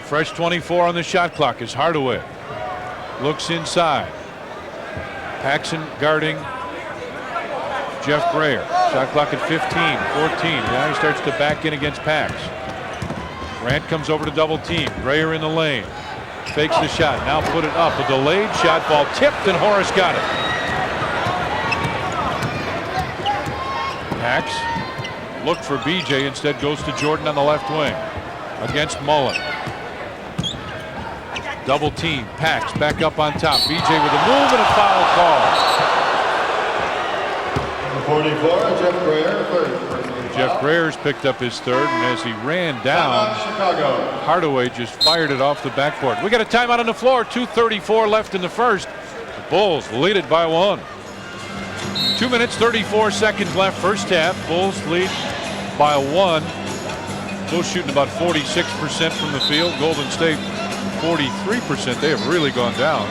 Fresh 24 on the shot clock is Hardaway. Looks inside. Paxson guarding Jeff Grayer. Shot clock at 15, 14. Now he starts to back in against Pax. Grant comes over to double team. Grayer in the lane. Fakes the shot. Now put it up. A delayed shot. Ball tipped and Horace got it. Pax looked for BJ. Instead goes to Jordan on the left wing against Mullin. Double team. Pax back up on top. BJ with a move and a foul call. Number 44, Jeff Grayer, third. Jeff Grayer's picked up his third, and as he ran down, Chicago. Hardaway just fired it off the backboard. We got a timeout on the floor. 2:34 left in the first. The Bulls lead it by 1. 2 minutes 34 seconds left first half. Bulls lead by 1. Bulls shooting about 46% from the field. Golden State 43%. They have really gone down.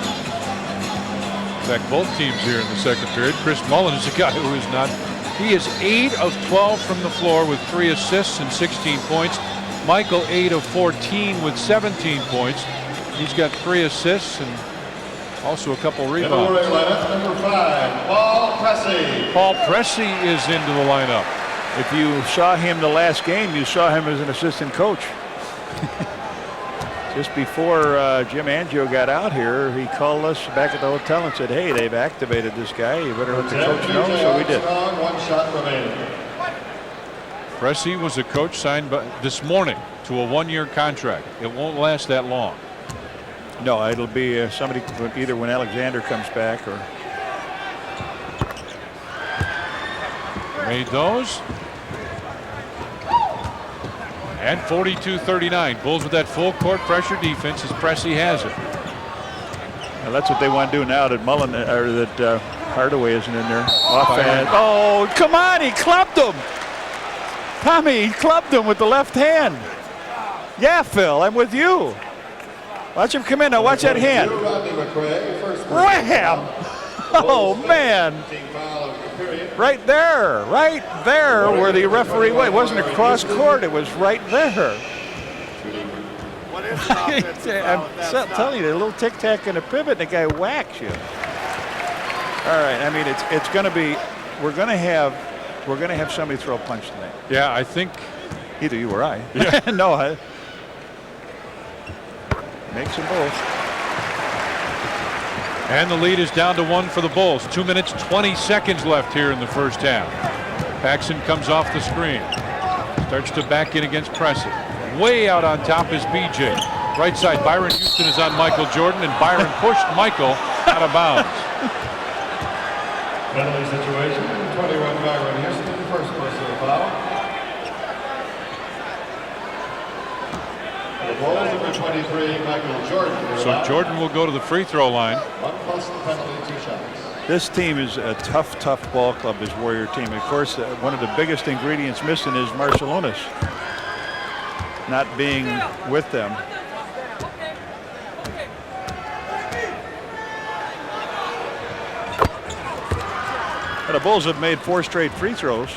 In fact, both teams here in the second period. Chris Mullin is a guy who is not. He is 8 of 12 from the floor with 3 assists and 16 points. Michael 8 of 14 with 17 points. He's got 3 assists and also a couple rebounds. Number 5, Paul Pressey. Paul Pressey is into the lineup. If you saw him the last game, you saw him as an assistant coach. Just before Jim Angio got out here, he called us back at the hotel and said, hey, they've activated this guy. You better let the coach know. So we did. 1 shot remaining. Pressey was a coach signed this morning to a 1-year contract. It won't last that long. No, it'll be somebody either when Alexander comes back or. Made those. And 42-39. Bulls with that full court pressure defense as Pressey has it. Now that's what they want to do now that Mullin or that Hardaway isn't in there. Offhand. Oh, come on! He clubbed him. Tommy, he clubbed him with the left hand. Yeah, Phil, I'm with you. Watch him come in now. Watch that hand. Wham! Oh man! Right there, where the referee went. It wasn't across court, it was right there. I'm telling you, a little tic-tac and a pivot, and the guy whacks you. All right, I mean, it's going to be, we're going to have somebody throw a punch tonight. Yeah, I think either you or I. Yeah. No, makes them both. And the lead is down to 1 for the Bulls. 2 minutes 20 seconds left here in the first half. Paxson comes off the screen. Starts to back in against Pressey. Way out on top is BJ. Right side, Byron Houston is on Michael Jordan, and Byron pushed Michael out of bounds. Penalty situation. 21 Byron Houston, first personal foul. The Bulls, number 23, Michael Jordan. So Jordan will go to the free throw line. 1 plus the penalty, 2 shots. This team is a tough ball club, this Warrior team. Of course, one of the biggest ingredients missing is Marcelonis not being with them. And the Bulls have made 4 straight free throws.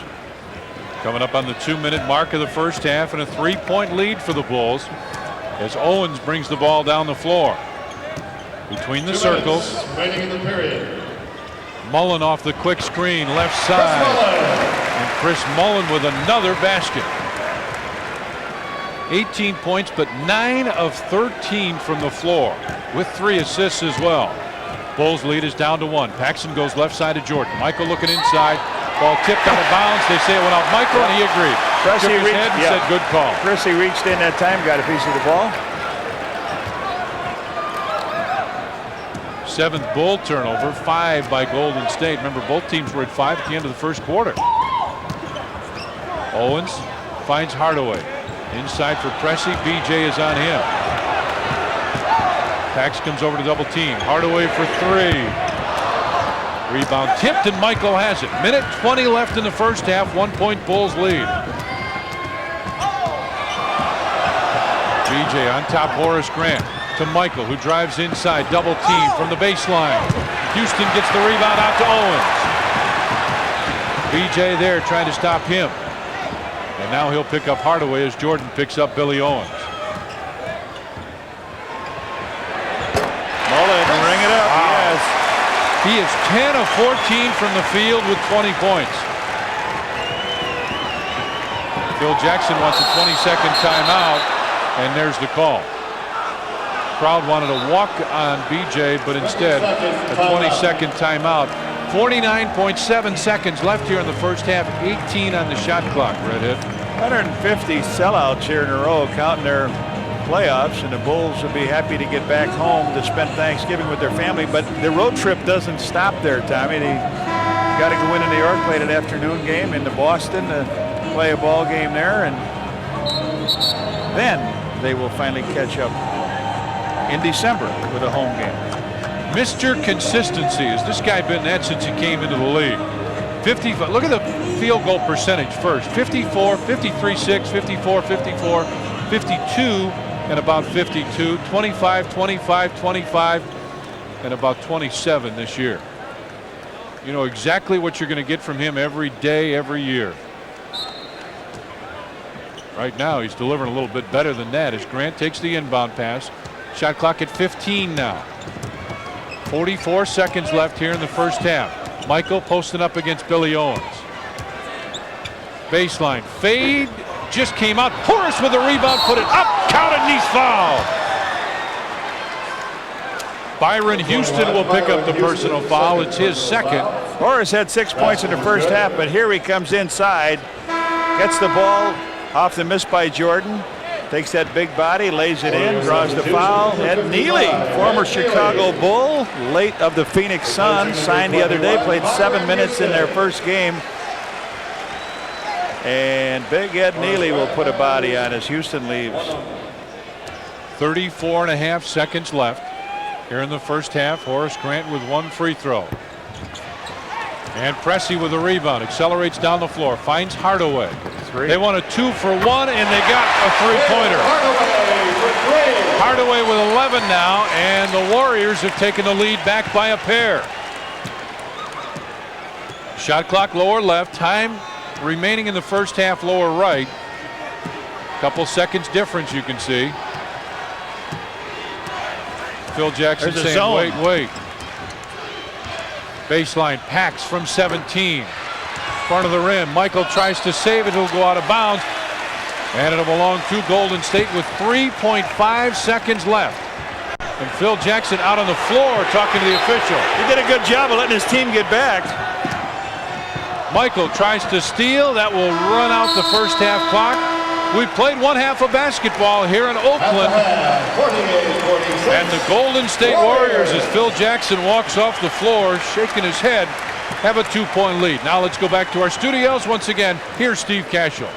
Coming up on the 2-minute mark of the first half, and a 3-point lead for the Bulls as Owens brings the ball down the floor. Between the 2 circles. minutes remaining in the period. Mullin off the quick screen, left side. And Chris Mullin with another basket. 18 points, but 9 of 13 from the floor, with 3 assists as well. Bulls lead is down to 1. Paxson goes left side to Jordan. Michael looking inside. Ball tipped out of bounds. They say it went off Michael, and he agreed. Shook his head and said, good call. Pressey reached in that time, got a piece of the ball. 7th Bull turnover, 5 by Golden State. Remember, both teams were at 5 at the end of the first quarter. Owens finds Hardaway. Inside for Pressey. BJ is on him. Pax comes over to double team. Hardaway for 3. Rebound tipped, and Michael has it. Minute 20 left in the first half. 1-point Bulls lead. BJ on top, Horace Grant to Michael, who drives inside, double team from the baseline. Houston gets the rebound out to Owens. BJ there trying to stop him. And now he'll pick up Hardaway as Jordan picks up Billy Owens. Mullin, ring it up. Wow. Yes. He is 10 of 14 from the field with 20 points. Phil Jackson wants a 20-second timeout, and there's the call. Crowd wanted to walk on BJ, but instead a 20-second timeout. 49.7 seconds left here in the first half. 18 on the shot clock, Redhead. 150 sellouts here in a row, counting their playoffs, and the Bulls will be happy to get back home to spend Thanksgiving with their family. But the road trip doesn't stop there, Tommy. They got to go into New York, play an afternoon game into Boston to play a ball game there, and then they will finally catch up in December with a home game. Mr. Consistency. Has this guy been that since he came into the league? 55. Look at the field goal percentage first. 54, 53-6, 54, 54, 52, and about 52. 25, 25, 25, and about 27 this year. You know exactly what you're going to get from him every day, every year. Right now, he's delivering a little bit better than that as Grant takes the inbound pass. Shot clock at 15 now. 44 seconds left here in the first half. Michael posting up against Billy Owens. Baseline fade just came out. Horace with a rebound, put it up, counted, and he's fouled. Byron Houston will pick up the personal foul. It's his second. Horace had 6 points in the first half, but here he comes inside, gets the ball off the miss by Jordan. Takes that big body, lays it in, draws the foul. Ed Neely, former Chicago Bull, late of the Phoenix Suns, signed the other day, played 7 minutes in their first game. And big Ed Neely will put a body on as Houston leaves. 34.5 seconds left here in the first half. Horace Grant with one free throw. And Pressey with a rebound, accelerates down the floor, finds Hardaway. They want a 2-for-1, and they got a three-pointer. Hardaway with 11 now, and the Warriors have taken the lead back by a pair. Shot clock lower left, time remaining in the first half lower right. Couple seconds difference you can see. Phil Jackson saying wait. Baseline Pax from 17. Front of the rim. Michael tries to save it. It'll go out of bounds. And it'll belong to Golden State with 3.5 seconds left. And Phil Jackson out on the floor talking to the official. He did a good job of letting his team get back. Michael tries to steal. That will run out the first half clock. We've played one half of basketball here in Oakland. And the Golden State Warriors, as Phil Jackson walks off the floor shaking his head, have a 2-point lead. Now let's go back to our studios once again. Here's Steve Cashel.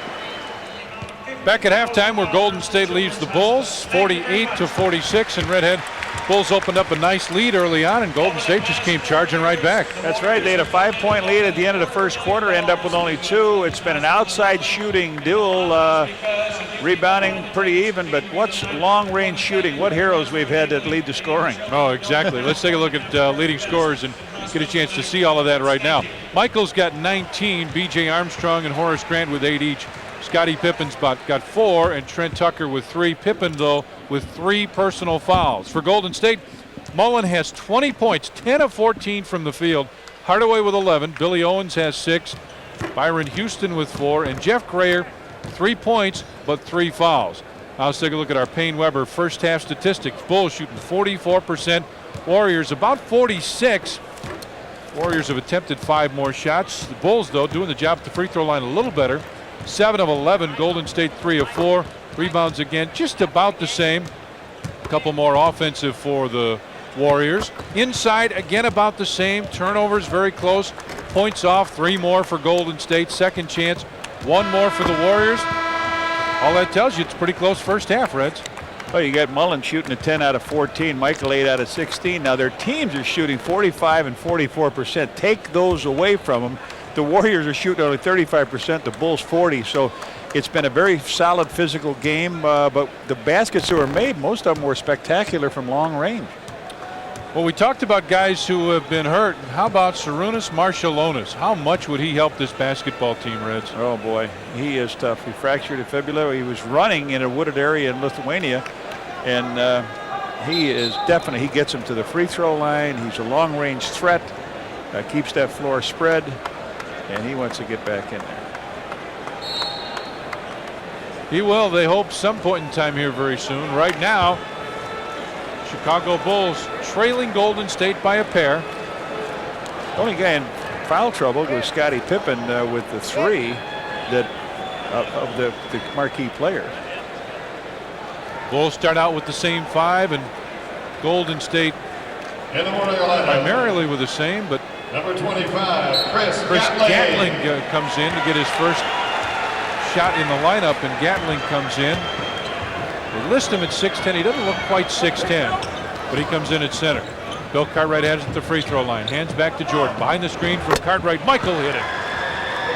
Back at halftime where Golden State leaves the Bulls 48-46, and Redhead, Bulls opened up a nice lead early on, and Golden State just came charging right back. That's right. They had a 5-point lead at the end of the first quarter, end up with only 2. It's been an outside shooting duel, rebounding pretty even, but what's long-range shooting? What heroes we've had that lead the scoring. Oh, exactly. Let's take a look at leading scorers and get a chance to see all of that right now. Michael's got 19, B.J. Armstrong and Horace Grant with 8 each. Scottie Pippen's got 4, and Trent Tucker with 3. Pippen, though, with 3 personal fouls. For Golden State, Mullin has 20 points, 10 of 14 from the field. Hardaway with 11. Billy Owens has 6. Byron Houston with 4. And Jeff Grayer, 3 points, but 3 fouls. Now let's take a look at our Payne Weber first half statistics. Bulls shooting 44%. Warriors about 46. Warriors have attempted 5 more shots. The Bulls, though, doing the job at the free throw line a little better. 7 of 11. Golden State 3 of 4. Rebounds again just about the same. A couple more offensive for the Warriors. Inside again about the same. Turnovers very close. Points off, 3 more for Golden State. Second chance, 1 more for the Warriors. All that tells you it's pretty close first half, Reds. Well, you got Mullin shooting a 10 out of 14, Michael 8 out of 16. Now their teams are shooting 45 and 44%. Take those away from them. The Warriors are shooting only 35%, the Bulls 40. So it's been a very solid physical game, but the baskets that were made, most of them were spectacular from long range. Well, we talked about guys who have been hurt. How about Sarunas Marciulionis? How much would he help this basketball team, Reds? Oh boy, he is tough. He fractured a fibula. He was running in a wooded area in Lithuania, and he is definitely, he gets him to the free throw line. He's a long-range threat, keeps that floor spread, and he wants to get back in there. He will, they hope, some point in time here very soon. Right now, Chicago Bulls trailing Golden State by a pair. Only guy in foul trouble was Scottie Pippen with the three that of the marquee players. Bulls start out with the same 5, and Golden State In the Warrior lineup, primarily with the same, but number 25, Chris Gatling comes in to get his first shot in the lineup, and Gatling comes in. They list him at 6'10". He doesn't look quite 6'10", but he comes in at center. Bill Cartwright has it at the free throw line. Hands back to Jordan. Behind the screen from Cartwright. Michael hit it.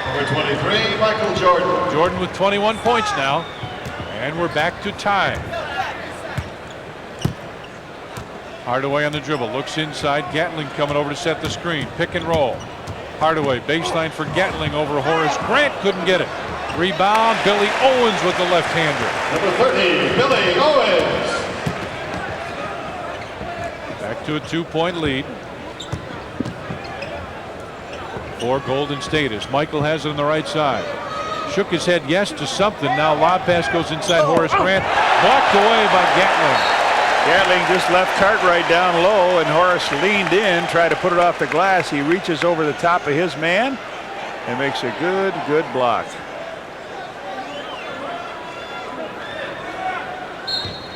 Number 23, Michael Jordan. Jordan with 21 points now. And we're back to tie. Hardaway on the dribble. Looks inside. Gatling coming over to set the screen. Pick and roll. Hardaway baseline for Gatling over Horace Grant. Couldn't get it. Rebound. Billy Owens with the left-hander. Number 30, Billy Owens. Back to a 2-point lead for Golden State as Michael has it on the right side. Shook his head yes to something. Now lob pass goes inside Horace Grant. Blocked away by Gatling. Gatling just left Cartwright down low, and Horace leaned in, tried to put it off the glass. He reaches over the top of his man and makes a good block.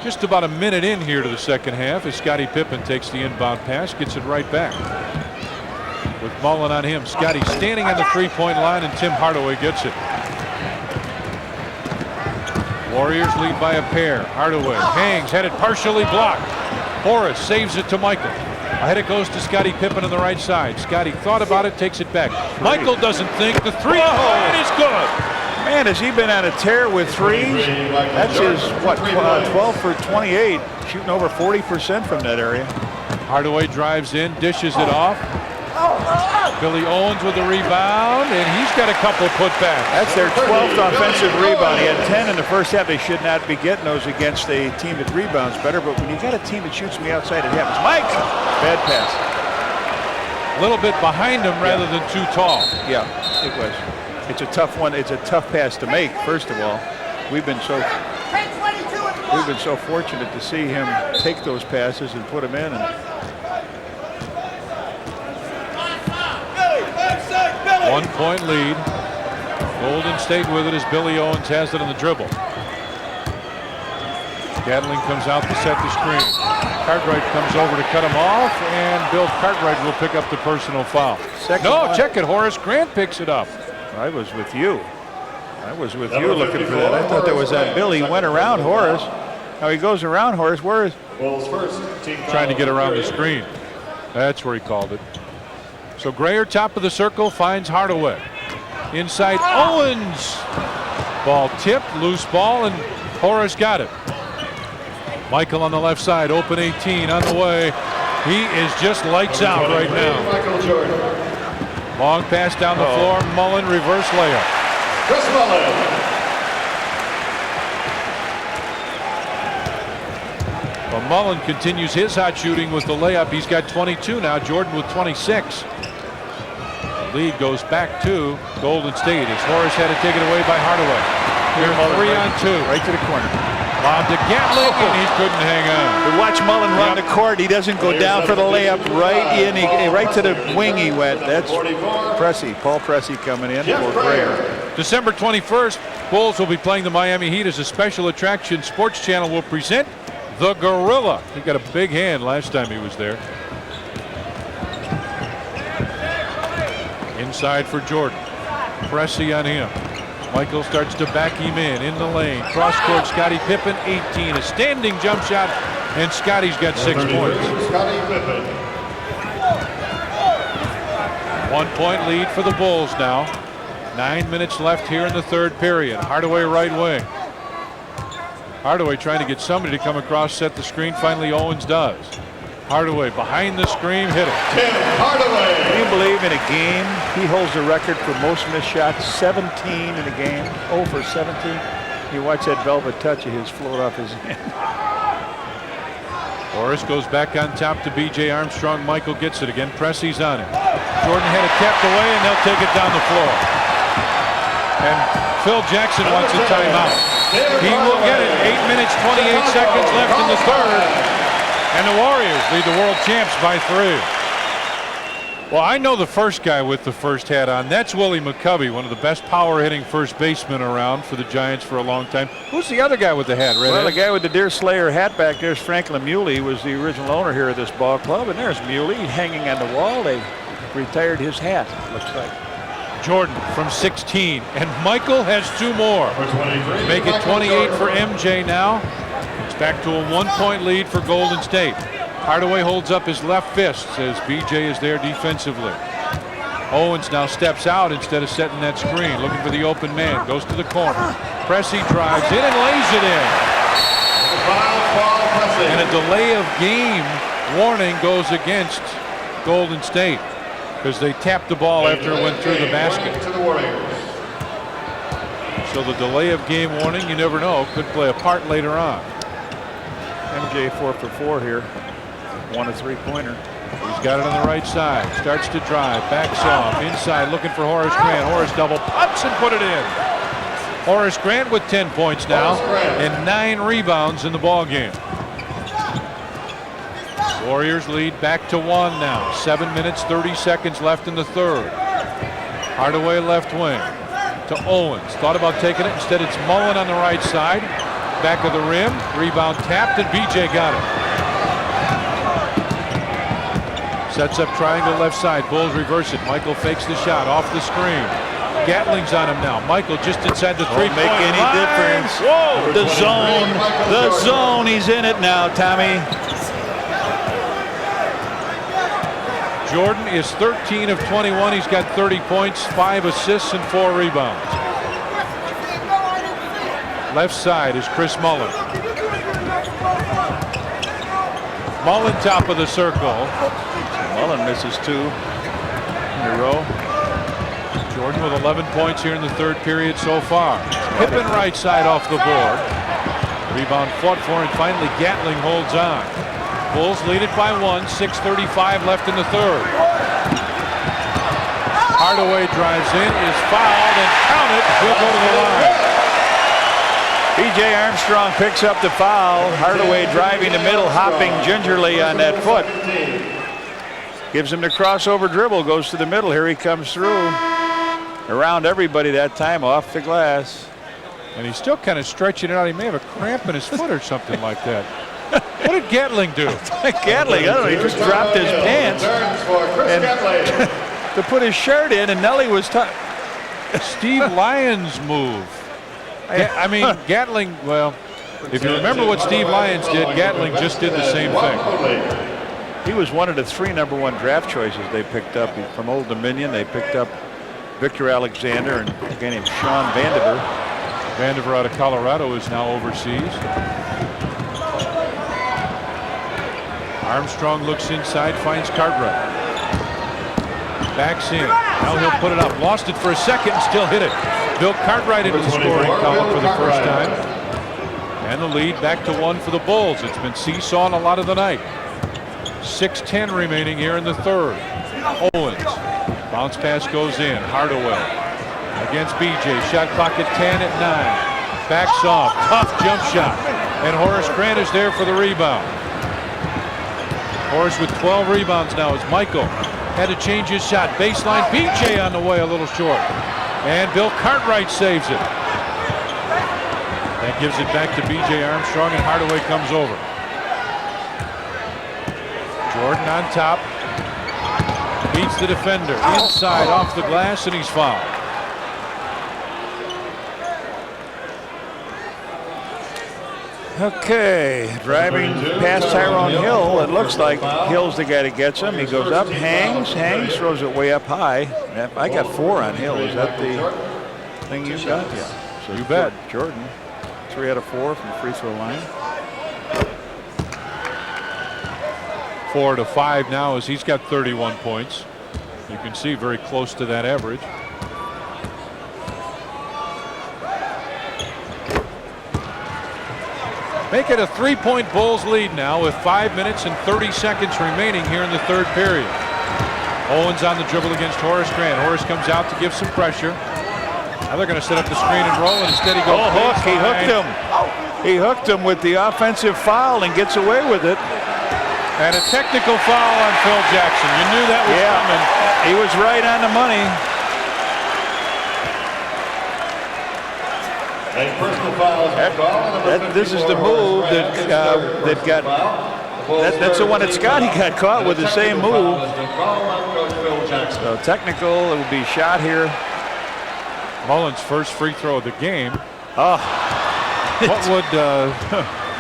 Just about a minute in here to the second half as Scottie Pippen takes the inbound pass, gets it right back. With Mullin on him, Scottie standing on the 3-point line, and Tim Hardaway gets it. Warriors lead by a pair. Hardaway hangs, had it partially blocked. Horace saves it to Michael. Ahead it goes to Scottie Pippen on the right side. Scottie thought about it, takes it back. Michael doesn't think. The three is good. Man, has he been on a tear with threes? That's his, what, 12 for 28, shooting over 40% from that area. Hardaway drives in, dishes it off. Billy Owens with the rebound, and he's got a couple put back. That's their 12th offensive rebound. He had 10 in the first half. They should not be getting those against a team that rebounds better, but when you got a team that shoots from the outside, it happens. Mike! Bad pass. A little bit behind him rather than too tall. Yeah, it was. It's a tough one. It's a tough pass to make, first of all. We've been so fortunate to see him take those passes and put them in. And 1-point lead. Golden State with it as Billy Owens has it on the dribble. Gatling comes out to set the screen. Cartwright comes over to cut him off, and Bill Cartwright will pick up the personal foul. Check it. Horace Grant picks it up. I was with you. I was with you looking for that. I thought that was that Billy. Went around Horace. Now he goes around Horace. Where is? Bulls first. Trying to get around the screen. That's where he called it. So Grayer, top of the circle, finds Hardaway. Inside Owens. Ball tipped, loose ball, and Horace got it. Michael on the left side, open 18 on the way. He is just lights out right now. Michael Jordan. Long pass down the floor. Mullin reverse layup. Chris Mullin. Well, Mullin continues his hot shooting with the layup. He's got 22 now. Jordan with 26. The lead goes back to Golden State as Horace had to take it away by Hardaway. Here 3 on 2. Right to the corner. Lob to Gatling, and he couldn't hang on. But watch Mullin run the court. He doesn't go down for the layup. Right in, right to the wing he went. That's Pressey. Paul Pressey coming in for Grayer. December 21st, Bulls will be playing the Miami Heat as a special attraction. Sports Channel will present the Gorilla. He got a big hand last time he was there. Inside for Jordan. Pressey on him. Michael starts to back him in the lane. Cross court, Scottie Pippen, 18. A standing jump shot, and Scottie's got 6 points. Scottie Pippen. 1-point lead for the Bulls now. 9 minutes left here in the third period. Hardaway right wing. Hardaway trying to get somebody to come across, set the screen. Finally Owens does. Hardaway behind the screen, hit it. Tim Hardaway. Can you believe in a game he holds the record for most missed shots, 17 in a game, 0 for 17. You watch that velvet touch of his float off his hand. Horace goes back on top to B.J. Armstrong. Michael gets it again. Pressey's on him. Jordan had it kept away, and they'll take it down the floor. And Phil Jackson wants a timeout. He will get it. 8 minutes, 28 seconds left in the third. And the Warriors lead the world champs by 3. Well, I know the first guy with the first hat on. That's Willie McCovey, one of the best power-hitting first basemen around for the Giants for a long time. Who's the other guy with the hat, Red? Well, the guy with the Deer Slayer hat back there is Franklin Muley. He was the original owner here of this ball club. And there's Muley hanging on the wall. They retired his hat, looks like. Jordan from 16. And Michael has 2 more. Make it 28 for MJ now. It's back to a 1-point lead for Golden State. Hardaway holds up his left fist as BJ is there defensively. Owens now steps out instead of setting that screen, looking for the open man. Goes to the corner. Pressey drives in and lays it in. And a delay of game warning goes against Golden State because they tapped the ball after it went through the basket. So the delay of game warning, you never know, could play a part later on. MJ 4 for 4 here. 1 a 3-pointer. He's got it on the right side. Starts to drive. Backs off. Inside looking for Horace Grant. Horace double punts and put it in. Horace Grant with 10 points now and 9 rebounds in the ball game. Warriors lead back to 1 now. 7 minutes 30 seconds left in the third. Hardaway left wing to Owens. Thought about taking it. Instead it's Mullin on the right side. Back of the rim. Rebound tapped and BJ got it. Sets up triangle left side. Bulls reverse it. Michael fakes the shot off the screen. Gatling's on him now. Michael just inside the three-point line. Won't make any difference. Whoa! The zone. The zone. He's in it now, Tommy. Jordan is 13 of 21. He's got 30 points, 5 assists, and 4 rebounds. Left side is Chris Mullin. Mullin top of the circle. Mullin misses 2 in a row. Jordan with 11 points here in the third period so far. Pippen right side off the board. Rebound fought for, and finally Gatling holds on. Bulls lead it by 1. 6:35 left in the third. Hardaway drives in, is fouled, and counted. He'll go to the line. B.J. Armstrong picks up the foul. Hardaway driving the middle, hopping gingerly on that foot. Gives him the crossover dribble, goes to the middle. Here he comes through. Around everybody that time, off the glass. And he's still kind of stretching it out. He may have a cramp in his foot or something like that. What did Gatling do? Gatling, I don't know, he just dropped his pants and to put his shirt in, and Nelly was Steve Lyons' move. I mean, Gatling, well, if you remember what Steve Lyons did, Gatling just did the same thing. He was one of the 3 #1 draft choices they picked up from Old Dominion. They picked up Victor Alexander and a guy named Sean Vandiver. Vandiver out of Colorado is now overseas. Armstrong looks inside, finds Cartwright. Backs in. Now he'll put it up. Lost it for a second and still hit it. Bill Cartwright into the scoring column for the first time. And the lead back to 1 for the Bulls. It's been seesawing a lot of the night. 6:10 remaining here in the third. Owens. Bounce pass goes in. Hardaway against BJ. Shot clock at 10 at 9. Backs off. Tough jump shot. And Horace Grant is there for the rebound. Horace with 12 rebounds now as Michael had to change his shot. Baseline. BJ on the way a little short. And Bill Cartwright saves it. That gives it back to B.J. Armstrong, and Hardaway comes over. Jordan on top. Beats the defender. Inside off the glass, and he's fouled. Okay, driving past Tyrone Hill. It looks like Hill's the guy that gets him. He goes up, hangs, throws it way up high. I got 4 on Hill. Is that the thing you got? Yeah. So you bet. Jordan, 3 out of 4 from the free throw line. 4-5 now as he's got 31 points. You can see very close to that average. Make it a 3-point Bulls lead now with 5 minutes and 30 seconds remaining here in the third period. Owens on the dribble against Horace Grant. Horace comes out to give some pressure. Now they're going to set up the screen and roll, and instead he goes. Oh, hook! He hooked him. He hooked him with the offensive foul and gets away with it. And a technical foul on Phil Jackson. You knew that was coming. He was right on the money. This is the move that got. That's the one that Scottie got caught with the same move. So technical, it will be shot here. Mullin's first free throw of the game. Oh. What would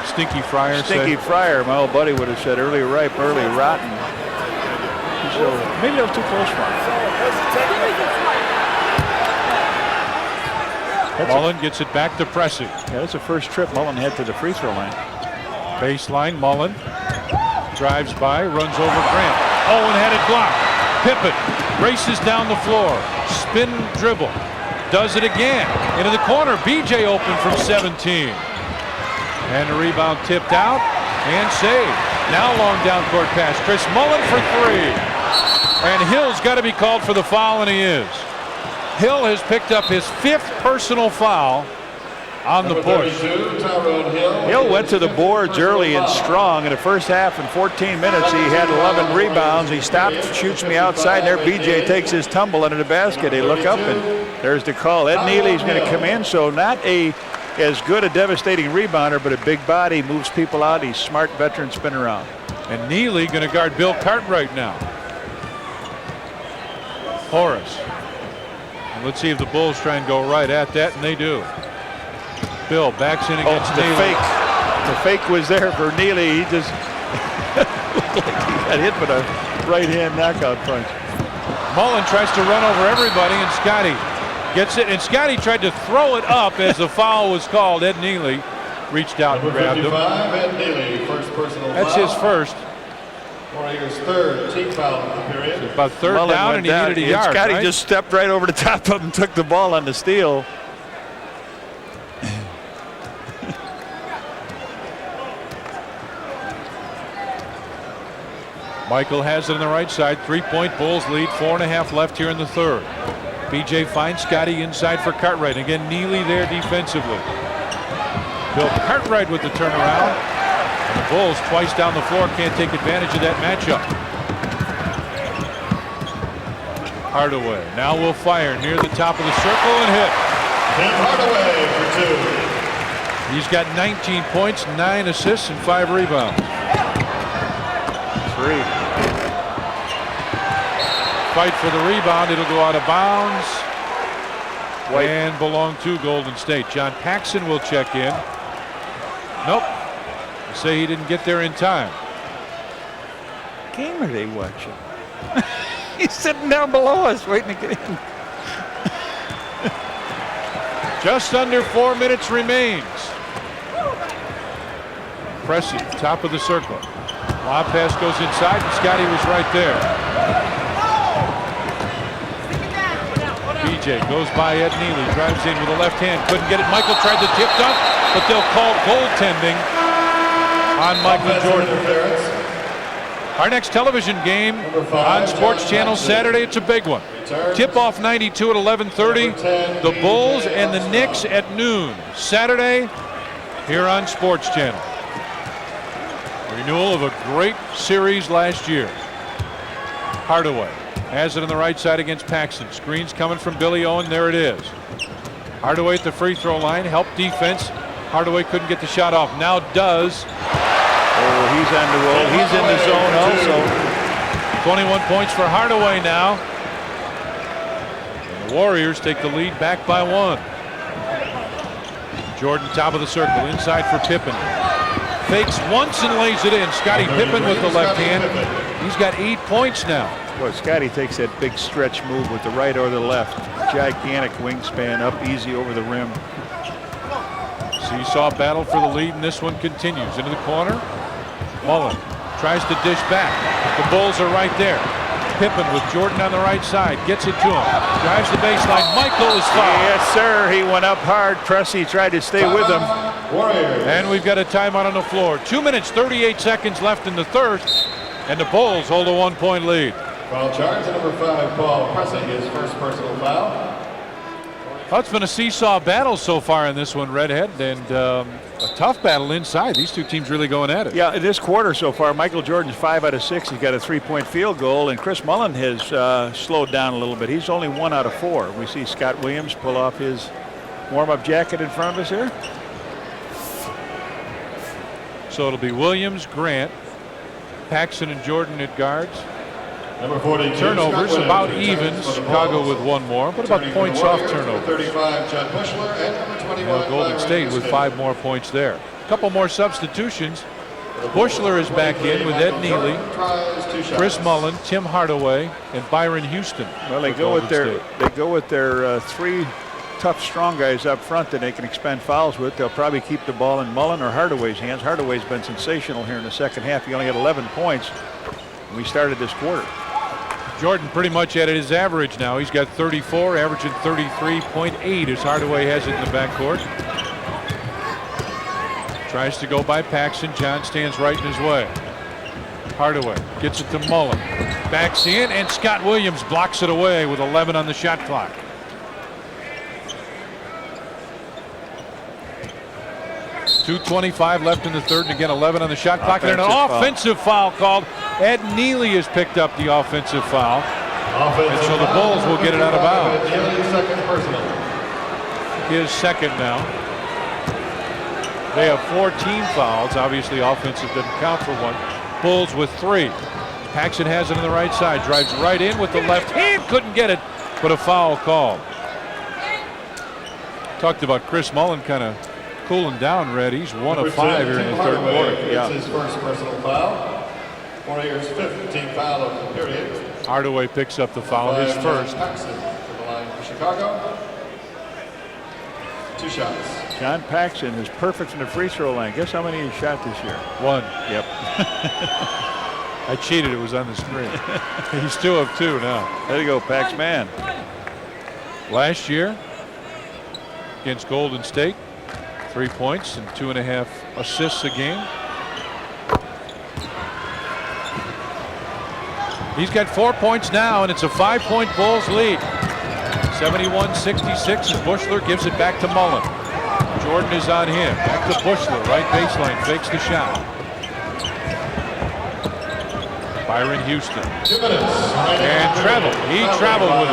Stinky Fryer say? Stinky Fryer, my old buddy would have said early ripe, early rotten. So maybe that was too close for him. Mullin gets it back to Pressey. Yeah, that's the first trip Mullin had to the free throw line. Baseline, Mullin drives by, runs over Grant. Owen had it blocked. Pippen races down the floor. Spin dribble. Does it again. Into the corner. BJ open from 17. And the rebound tipped out and saved. Now long down court pass. Chris Mullin for 3. And Hill's got to be called for the foul, and he is. Hill has picked up his 5th personal foul on the push. Hill went to the boards early and strong. In the first half, in 14 minutes, he had 11 rebounds. He stops, shoots me outside. There, BJ takes his tumble under the basket. They look up, and there's the call. Ed Neely's going to come in, so not as good a devastating rebounder, but a big body, moves people out. He's smart veteran spin around. And Neely going to guard Bill Cartwright now. Horace. And let's see if the Bulls try and go right at that, and they do. Bill backs in against the Neely. fake. The fake was there for Neely. He just looked like he got hit with a right-hand knockout punch. Mullin tries to run over everybody, and Scottie gets it. And Scottie tried to throw it up as the foul was called. Ed Neely reached out and grabbed him. Ed Neely, first personal That's foul. his first. Warriors' 3rd team foul of the period. So about third Mullin down, went and he down. needed a yard. Scottie right? just stepped right over the top of him and took the ball on the steal. Michael has it on the right side. 3-point Bulls lead. 4.5 left here in the third. BJ finds Scottie inside for Cartwright. Again, Neely there defensively. Bill Cartwright with the turnaround. And the Bulls twice down the floor can't take advantage of that matchup. Hardaway now will fire near the top of the circle and hit. Tim Hardaway for 2. He's got 19 points, 9 assists, and 5 rebounds. 3. Fight for the rebound. It'll go out of bounds. White. And belong to Golden State. John Paxson will check in. Nope. They say he didn't get there in time. What game are they watching? He's sitting down below us waiting to get in. Just under 4 minutes remains. Pressey, top of the circle. Lob pass goes inside, and Scottie was right there. BJ goes by Ed Neely, drives in with the left hand, couldn't get it. Michael tried to tip dunk, but they'll call goaltending on Michael Jordan. Our next television game on Sports Channel Saturday, it's a big one. Tip-off 92 at 11:30. The Bulls and the Knicks at noon. Saturday here on Sports Channel. Renewal of a great series last year. Hardaway has it on the right side against Paxson. Screens coming from Billy Owen. There it is. Hardaway at the free throw line. Help defense. Hardaway couldn't get the shot off. Now does. Oh, he's on the roll. He's in the zone also. 21 points for Hardaway now. And the Warriors take the lead back by 1. Jordan top of the circle. Inside for Pippen. Fakes once and lays it in. Scottie Pippen with the left hand. He's got 8 points now. Boy, Scottie takes that big stretch move with the right or the left. Gigantic wingspan, up easy over the rim. Seesaw battle for the lead, and this one continues. Into the corner. Mullin Tries to dish back. The Bulls are right there. Pippen with Jordan on the right side. Gets it to him. Drives the baseline. Michael is fouled. Yes, sir. He went up hard. Pressey tried to stay with him. And we've got a timeout on the floor. 2 minutes, 38 seconds left in the third. And the Bulls hold a 1-point lead. Foul charge, number 5, Paul Pressey, his first personal foul. Well, it's been a seesaw battle so far in this one, Redhead, and a tough battle inside. These two teams really going at it. Yeah, in this quarter so far, Michael Jordan's 5 out of 6. He's got a 3-point field goal, and Chris Mullin has slowed down a little bit. He's only 1 out of 4. We see Scott Williams pull off his warm-up jacket in front of us here. So it'll be Williams, Grant, Paxson, and Jordan at guards. Number 42. Turnovers about even. Chicago with 1 more. What about points off turnovers? 35, John Bushler, and number 21, Golden State with 5 more points there. A couple more substitutions. Bushler is back in with Ed Neely, Chris Mullin, Tim Hardaway, and Byron Houston. Well, they go with their 3 tough, strong guys up front that they can expend fouls with. They'll probably keep the ball in Mullin or Hardaway's hands. Hardaway's been sensational here in the second half. He only had 11 points when we started this quarter. Jordan pretty much at his average now. He's got 34, averaging 33.8 as Hardaway has it in the backcourt. Tries to go by Paxson. John stands right in his way. Hardaway gets it to Mullin. Backs in, and Scott Williams blocks it away with 11 on the shot clock. .225 left in the third, and again 11 on the shot clock. And an offensive foul called. Ed Neely has picked up the offensive foul. And so the Bulls will get it out of bounds. His second now. They have 4 team fouls. Obviously offensive doesn't count for 1. Bulls with 3. Paxson has it on the right side. Drives right in with the left hand. Couldn't get it, but a foul called. Talked about Chris Mullin kind of cooling down, Red. He's 1 of 5 here in the third quarter. Yeah. His first personal foul. Warriors' 5th team foul of the period. Hardaway picks up the foul, his first. Paxson to the line for Chicago. 2 shots. John Paxson is perfect from the free throw line. Guess how many he shot this year? 1. Yep. I cheated. It was on the screen. He's 2 of 2 now. There you go, Pax man. Last year against Golden State, 3 points and 2.5 assists a game. He's got 4 points now, and it's a 5-point Bulls lead. 71-66 as Bushler gives it back to Mullin. Jordan is on him. Back to Bushler, right baseline, fakes the shot. Byron Houston. 2 minutes. And traveled. He traveled with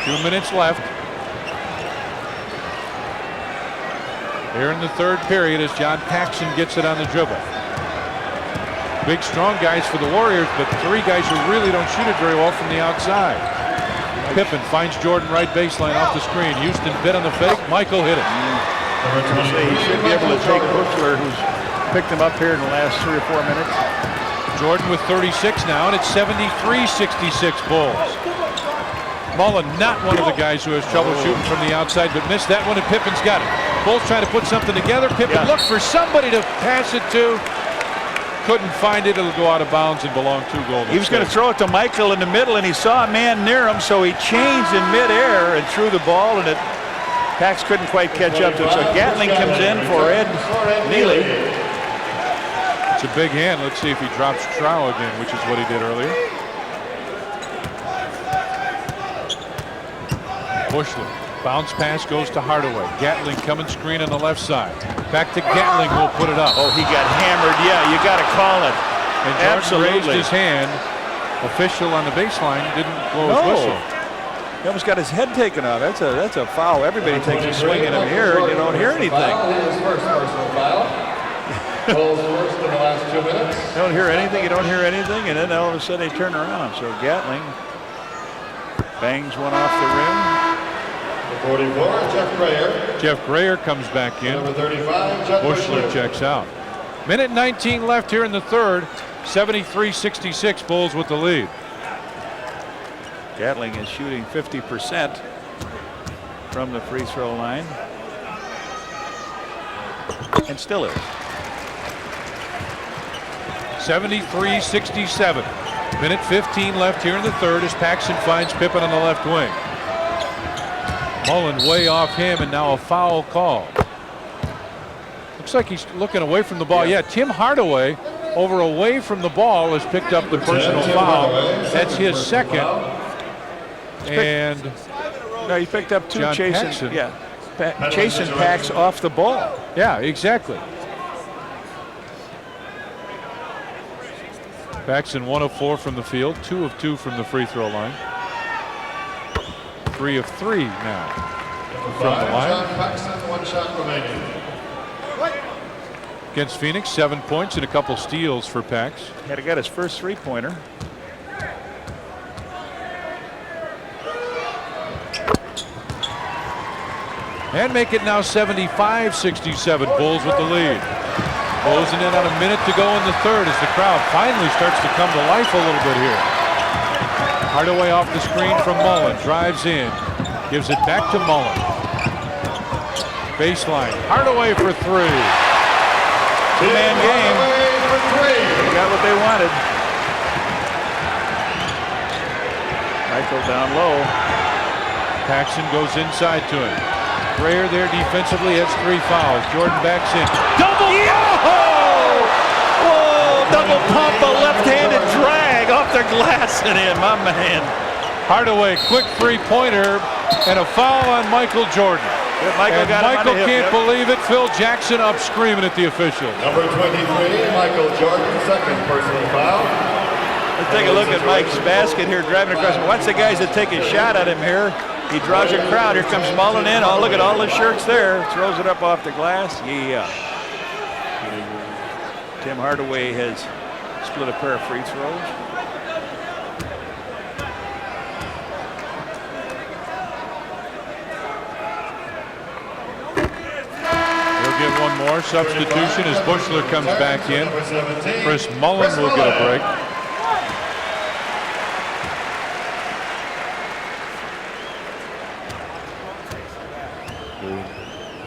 it. 2 minutes left. Here in the third period as John Paxson gets it on the dribble. Big, strong guys for the Warriors, but 3 guys who really don't shoot it very well from the outside. Pippen finds Jordan right baseline off the screen. Houston bit on the fake. Michael hit it. He should be able to take Bushler, who's picked him up here in the last 3 or 4 minutes. Jordan with 36 now, and it's 73-66 Bulls. Mullin, not one of the guys who has trouble shooting from the outside, but missed that one, and Pippen's got it. Bulls trying to put something together. Pippen looked for somebody to pass it to. Couldn't find it. It'll go out of bounds and belong to Golden State. He was going to throw it to Michael in the middle, and he saw a man near him, so he changed in midair and threw the ball, and Pax couldn't quite catch up to it. So Gatling comes in for Ed Neely. It's a big hand. Let's see if he drops Trow again, which is what he did earlier. Bushler. Bounce pass goes to Hardaway. Gatling coming screen on the left side. Back to Gatling, will put it up. Oh, he got hammered. Yeah, you got to call it. And Jordan raised his hand. Official on the baseline didn't blow his whistle. He almost got his head taken off. That's a foul. Everybody takes a swing at him here, and you don't hear anything. His first personal foul. Bulls first in the last 2 minutes. You don't hear anything. You don't hear anything, and then all of a sudden they turn around. So Gatling bangs one off the rim. 44, Jeff Grayer. Jeff Grayer comes back in. Number 35, Jeff Bushler checks out. Minute 19 left here in the third. 73-66 Bulls with the lead. Gatling is shooting 50% from the free throw line. And still is. 73-67. Minute 15 left here in the third as Paxson finds Pippen on the left wing. Mullin way off him, and now a foul call. Looks like he's looking away from the ball. Yeah, Tim Hardaway over away from the ball has picked up the personal foul. That's his second. And no, he picked up two John chasing. Paxson. Yeah, chasing Pax off the ball. yeah, exactly. Paxson 1 of 4 from the field, 2 of 2 from the free throw line. 3 of 3 now from the line. John Paxson, 1 shot remaining. Against Phoenix, 7 points and a couple steals for Pax. Had to get his first three-pointer. And make it now 75-67. Bulls with the lead. Closing in on a minute to go in the third as the crowd finally starts to come to life a little bit here. Hardaway off the screen from Mullin. Drives in. Gives it back to Mullin. Baseline. Hardaway for 3. Two-man game. They got what they wanted. Michael down low. Paxson goes inside to him. Grayer there defensively has 3 fouls. Jordan backs in. Double! Whoa! Double pump, a left-handed drag off the glass and in, my man. Hardaway, quick three-pointer and a foul on Michael Jordan. Michael And got him on Michael the hip, can't believe it. Phil Jackson up screaming at the official. Number 23, Michael Jordan, second personal foul. Let's take a look at Mike's basket here, driving across. Watch the guys that take a shot at him here. He draws a crowd. Here comes Mullin in. Oh, look at all the shirts there. Throws it up off the glass. Yeah. Tim Hardaway has split a pair of free throws. He'll get one more substitution as Bushler comes back in. Chris Mullin will get a break.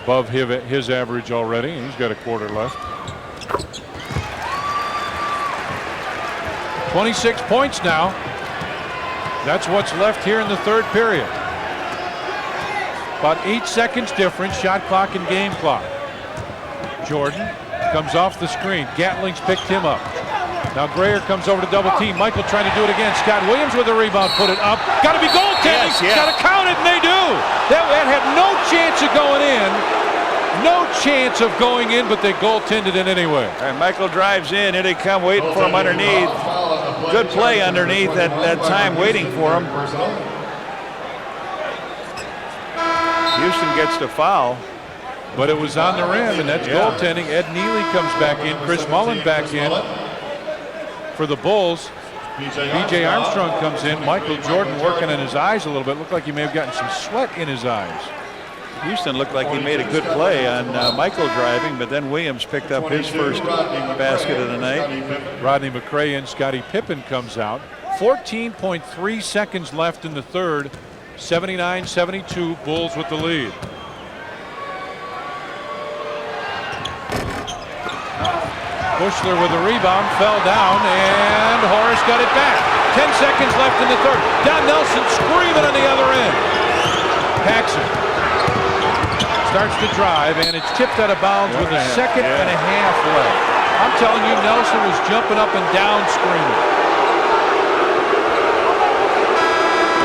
Above his average already. He's got a quarter left. 26 points now. That's what's left here in the third period. About 8 seconds difference, shot clock and game clock. Jordan comes off the screen. Gatling's picked him up. Now Grayer comes over to double team. Michael trying to do it again. Scott Williams with a rebound, put it up. Got to be goaltending. Yes. Got to count it, and they do. That had no chance of going in. No chance of going in, but they goaltended it anyway. All right, Michael drives in. Here they come, waiting for him underneath. Good play underneath that time, waiting for him. Houston gets the foul. But it was on the rim, and that's goaltending. Ed Neely comes back in. Chris Mullin back in for the Bulls. B.J. Armstrong comes in. Michael Jordan working on his eyes a little bit. Looked like he may have gotten some sweat in his eyes. Houston looked like he made a good play on Michael driving, but then Williams picked up his first basket of the night. Rodney McRae and Scottie Pippen comes out. 14.3 seconds left in the third. 79-72, Bulls with the lead. Bushler with a rebound, fell down, and Horace got it back. 10 seconds left in the third. Don Nelson screaming on the other end. Paxson starts to drive, and it's tipped out of bounds with a second and a half left. I'm telling you, Nelson was jumping up and down screaming.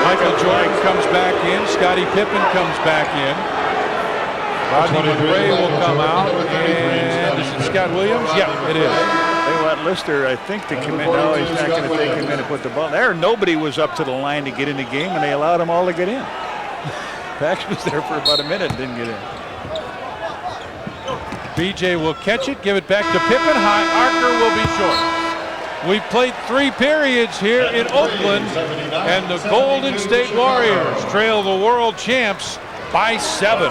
Michael Jordan comes back in. Scottie Pippen comes back in. Rodney McRae will come out, and is it Scott Williams? Yeah, it is. They want Lister, I think, to come in. No, he's not going to take him in and put the ball there. Nobody was up to the line to get in the game, and they allowed them all to get in. Pax was there for about a minute and didn't get in. BJ will catch it, give it back to Pippen. High. Archer will be short. We've played 3 periods here in Oakland, and the Golden State Warriors trail the world champs by 7.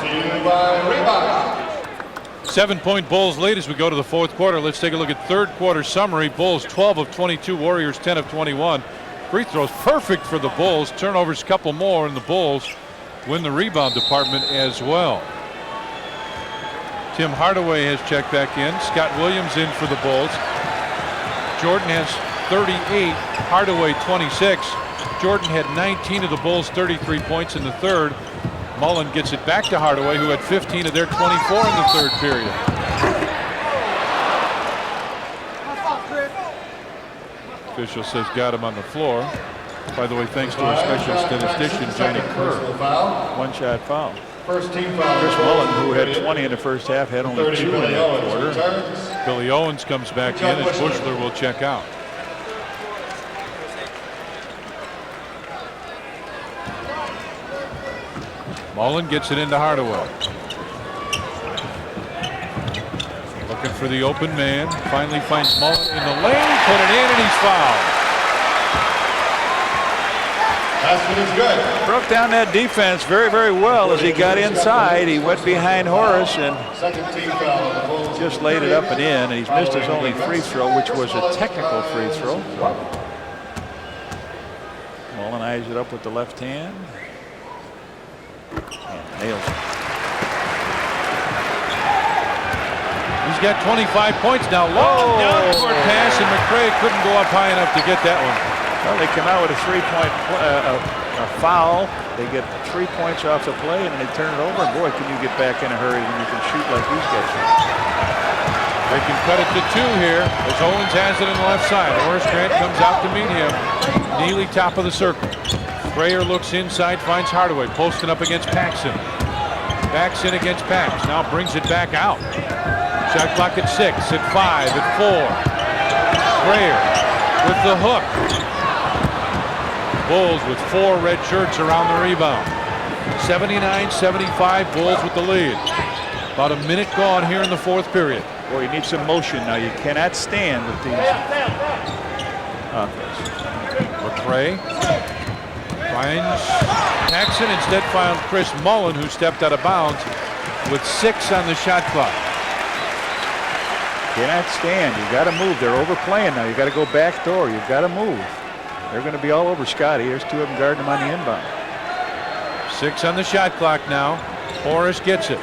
7-point Bulls lead as we go to the fourth quarter. Let's take a look at third quarter summary. Bulls 12 of 22, Warriors 10 of 21. Free throws perfect for the Bulls. Turnovers a couple more, and the Bulls win the rebound department as well. Tim Hardaway has checked back in. Scott Williams in for the Bulls. Jordan has 38, Hardaway 26. Jordan had 19 of the Bulls' 33 points in the third. Mullin gets it back to Hardaway, who had 15 of their 24 in the third period. Official says got him on the floor. By the way, thanks to our special statistician, Johnny Kerr. One-shot foul. First team foul. Chris Mullin, who had 20 in the first half, had only 2 in that quarter. Billy Owens comes back in as Bushler will check out. Mullin gets it into Hardaway. Looking for the open man. Finally finds Mullin in the lane. Put it in and he's fouled. Basket is good. Broke down that defense very, very well as he got inside. He went behind Horace and Second team foul. The Bulls just laid it up and in. And he's missed his only free throw, which was a technical free throw. Mullin eyes it up with the left hand. And nails it. He's got 25 points now. Long down-court pass, and McRae couldn't go up high enough to get that one. Well, they come out with a 3-point a foul. They get 3 points off the play, and then they turn it over. And boy, can you get back in a hurry when you can shoot like these guys do. They can cut it to 2 here as Owens has it on the left side. Horace Grant comes out to meet him. Neely top of the circle. Frayer looks inside, finds Hardaway posting up against Paxson. Backs in against Pax. Now brings it back out. Shot clock at 6, at 5, at 4. Frayer with the hook. Bulls with 4 red shirts around the rebound. 79-75, Bulls with the lead. About a minute gone here in the fourth period. Boy, you need some motion now. You cannot stand with these offense. McRae finds Paxson, instead found Chris Mullin, who stepped out of bounds with 6 on the shot clock. Cannot stand. You got to move. They're overplaying now. You got to go back door. You've got to move. They're going to be all over Scottie. There's 2 of them guarding him on the inbound. 6 on the shot clock now. Horace gets it.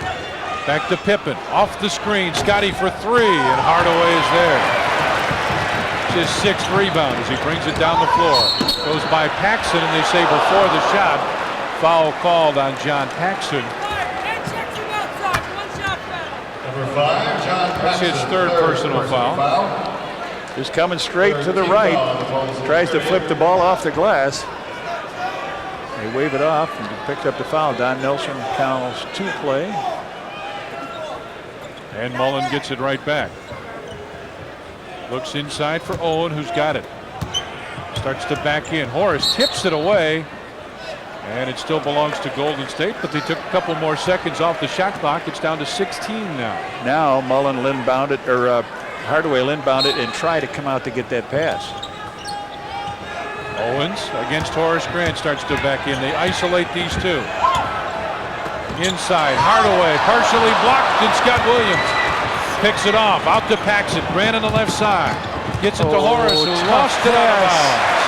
Back to Pippen. Off the screen. Scottie for 3, and Hardaway is there. His 6th rebound as he brings it down the floor. Goes by Paxson, and they say before the shot, foul called on John Paxson. Number 5, John That's his third personal foul. Just coming straight to the right. Tries to flip the ball off the glass. They wave it off and picked up the foul. Don Nelson counts 2 play. And Mullin gets it right back. Looks inside for Owen, who's got it. Starts to back in. Horace tips it away. And it still belongs to Golden State, but they took a couple more seconds off the shot clock. It's down to 16 now. Now Mullin inbound it, or Hardaway inbound it and try to come out to get that pass. Owens against Horace Grant starts to back in. They isolate these 2. Inside, Hardaway partially blocked, and Scott Williams picks it off. Out to Paxson. Grant on the left side. Gets it to Horace, who lost it out of bounds.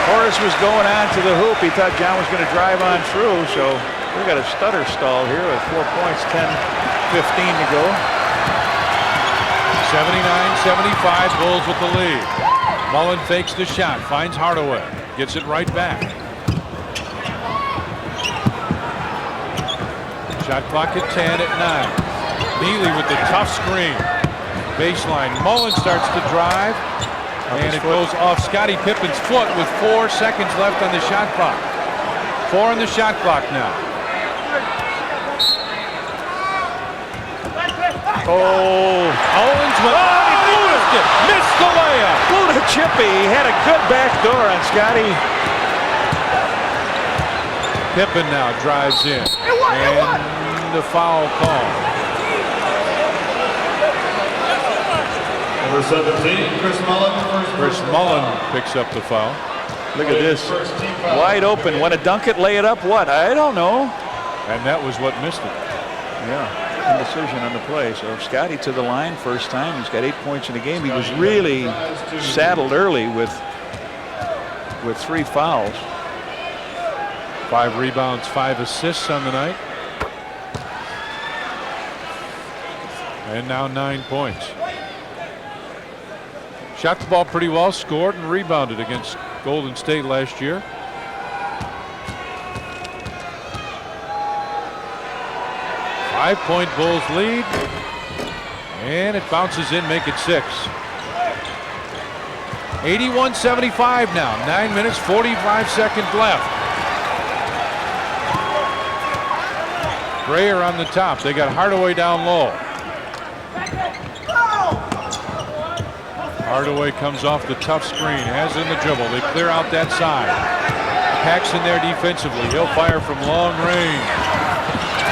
Horace was going on to the hoop. He thought John was going to drive on through, so we got a stutter stall here with 4 points, 10-15 to go. 79-75, Bulls with the lead. Mullin fakes the shot, finds Hardaway, gets it right back. Shot clock at 10, at 9. Neely with the tough screen. Baseline, Mullin starts to drive. And it goes off Scottie Pippen's foot with 4 seconds left on the shot clock. 4 on the shot clock now. Owens with he moved it. Missed the layup. Blew to Chippy. He had a good back door on Scottie. Pippen now drives in. And the foul call. Number 17, Chris Mullin. Chris Mullin picks up the foul. Look at this. Wide open. Want to dunk it, lay it up? What? I don't know. And that was what missed it. Yeah, indecision on the play. So Scottie to the line first time. He's got 8 points in the game. He was really saddled early with 3 fouls. 5 rebounds, 5 assists on the night. And now 9 points. Shot the ball pretty well, scored and rebounded against Golden State last year. Five-point Bulls lead. And it bounces in, make it 6. 81-75 now. 9 minutes, 45 seconds left. Grayer on the top. They got Hardaway down low. Hardaway comes off the tough screen, has in the dribble. They clear out that side. Paxson there defensively. He'll fire from long range.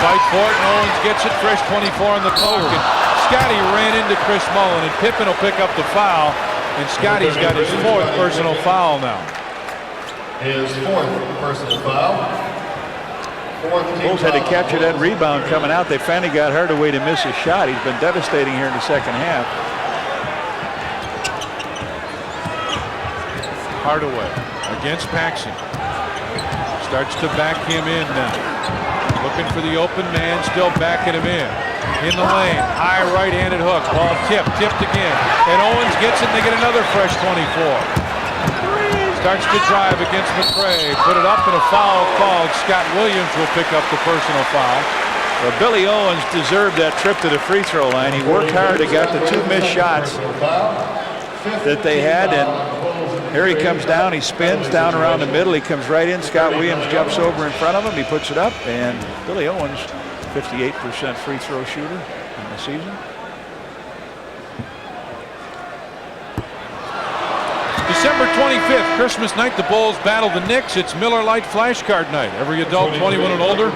Fight for it, and Owens gets it. Fresh 24 on the clock. And Scottie ran into Chris Mullin, and Pippen will pick up the foul. And Scottie's got his 4th personal foul now. His 4th personal foul. Bulls had to capture that rebound coming out. They finally got Hardaway to miss a shot. He's been devastating here in the second half. Hardaway against Paxson. Starts to back him in now. Looking for the open man, still backing him in. In the lane, high right-handed hook. Ball tipped again. And Owens gets it, and they get another fresh 24. Starts to drive against McRae. Put it up, and a foul called. Scott Williams will pick up the personal foul. Well, Billy Owens deserved that trip to the free throw line. He worked hard to get the 2 missed shots that they had, and here he comes down. He spins down around the middle. He comes right in. Scott Williams jumps over in front of him. He puts it up, and Billy Owens, 58% free throw shooter in the season. December 25th, Christmas night, the Bulls battle the Knicks. It's Miller Lite flashcard night. Every adult 21 and older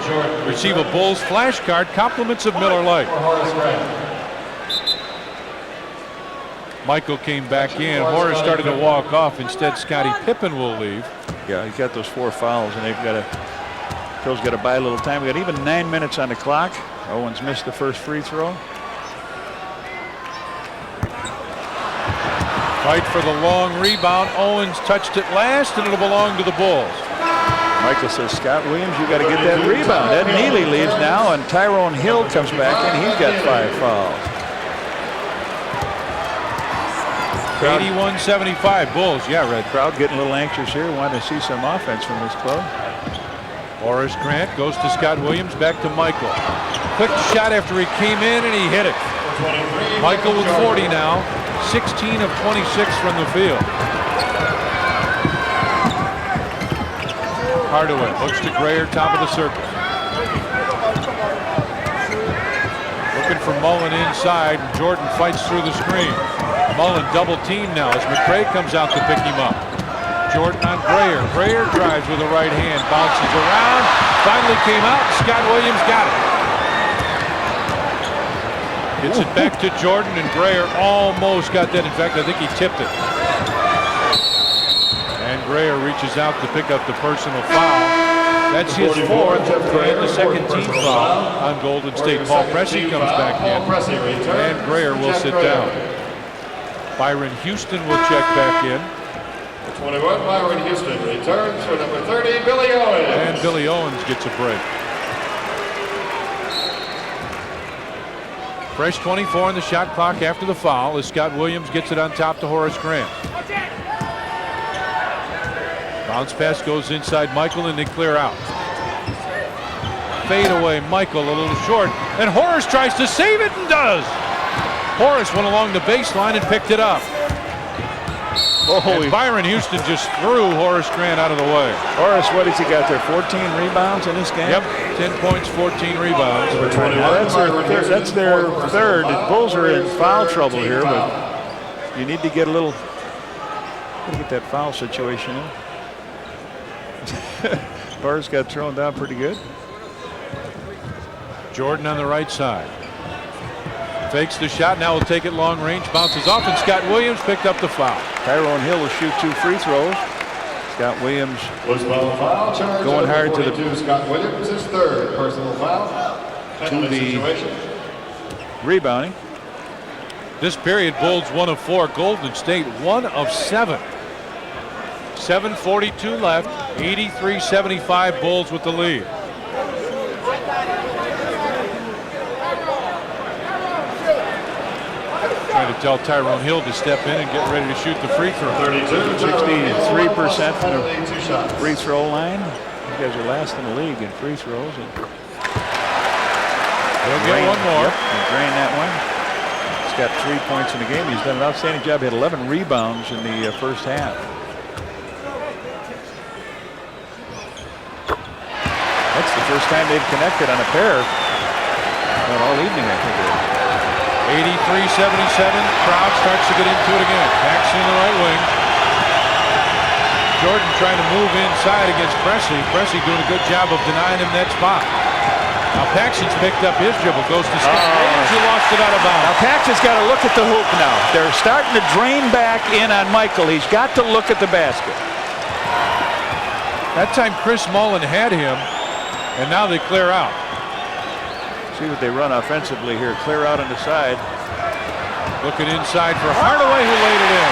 receive a Bulls flashcard, compliments of Miller Lite. Michael came back in. Horace started to walk off. Instead, Scottie Pippen will leave. Yeah, he's got those 4 fouls, and they've got to. Phil's got to buy a little time. We got even 9 minutes on the clock. Owens missed the first free throw. Fight for the long rebound. Owens touched it last, and it'll belong to the Bulls. Michael says, Scott Williams, you got to get that rebound. Ed Neely leaves now, and Tyrone Hill comes back in. He's got 5 fouls. 81-75 Bulls. Yeah, Red. Crowd getting a little anxious here. Wanting to see some offense from this club. Horace Grant goes to Scott Williams, back to Michael. Quick shot after he came in, and he hit it. Michael with 40 now. 16 of 26 from the field. Hardaway looks to Grayer, top of the circle. Looking for Mullin inside, and Jordan fights through the screen. Mullin double team now as McRae comes out to pick him up. Jordan on Grayer. Grayer drives with the right hand, bounces around, finally came out, and Scott Williams got it. Gets it back to Jordan, and Grayer almost got that. In fact, I think he tipped it. And Grayer reaches out to pick up the personal foul. That's his 4th and the second team foul on Golden State. Paul Pressey comes back in, and Grayer will sit down. Byron Houston will check back in. 21, Byron Houston returns for number 30, Billy Owens. And Billy Owens gets a break. Fresh 24 on the shot clock after the foul as Scott Williams gets it on top to Horace Grant. Bounce pass goes inside Michael, and they clear out. Fade away, Michael a little short, and Horace tries to save it and does. Horace went along the baseline and picked it up. And Byron Houston just threw Horace Grant out of the way. Horace, what has he got there? 14 rebounds in this game? Yep, 10 points, 14 rebounds. That's their 3rd. The Bulls are in foul trouble here, but you need to get a little, get that foul situation in. Horace got thrown down pretty good. Jordan on the right side. Fakes the shot, now will take it long range, bounces off, and Scott Williams picked up the foul. Tyrone Hill will shoot 2 free throws. Scott Williams going hard to the Scott Williams, his 3rd personal foul. To the rebounding. This period, Bulls 1 of 4, Golden State 1 of 7. 7:42 left, 83-75 Bulls with the lead. Trying to tell Tyrone Hill to step in and get ready to shoot the free throw. 63% from the free throw line. You guys are last in the league in free throws. And he'll get one more. Yep, and drain that one. He's got 3 points in the game. He's done an outstanding job. He had 11 rebounds in the first half. That's the first time they've connected on a pair. Well, all evening, I think it is. 83-77. Crowd starts to get into it again. Paxson in the right wing. Jordan trying to move inside against Pressey. Pressey doing a good job of denying him that spot. Now Paxson's picked up his dribble. Goes to Scott. He lost it out of bounds. Now Paxson's got to look at the hoop now. They're starting to drain back in on Michael. He's got to look at the basket. That time Chris Mullin had him, and now they clear out. See what they run offensively here. Clear out on the side. Looking inside for Hardaway, who laid it in.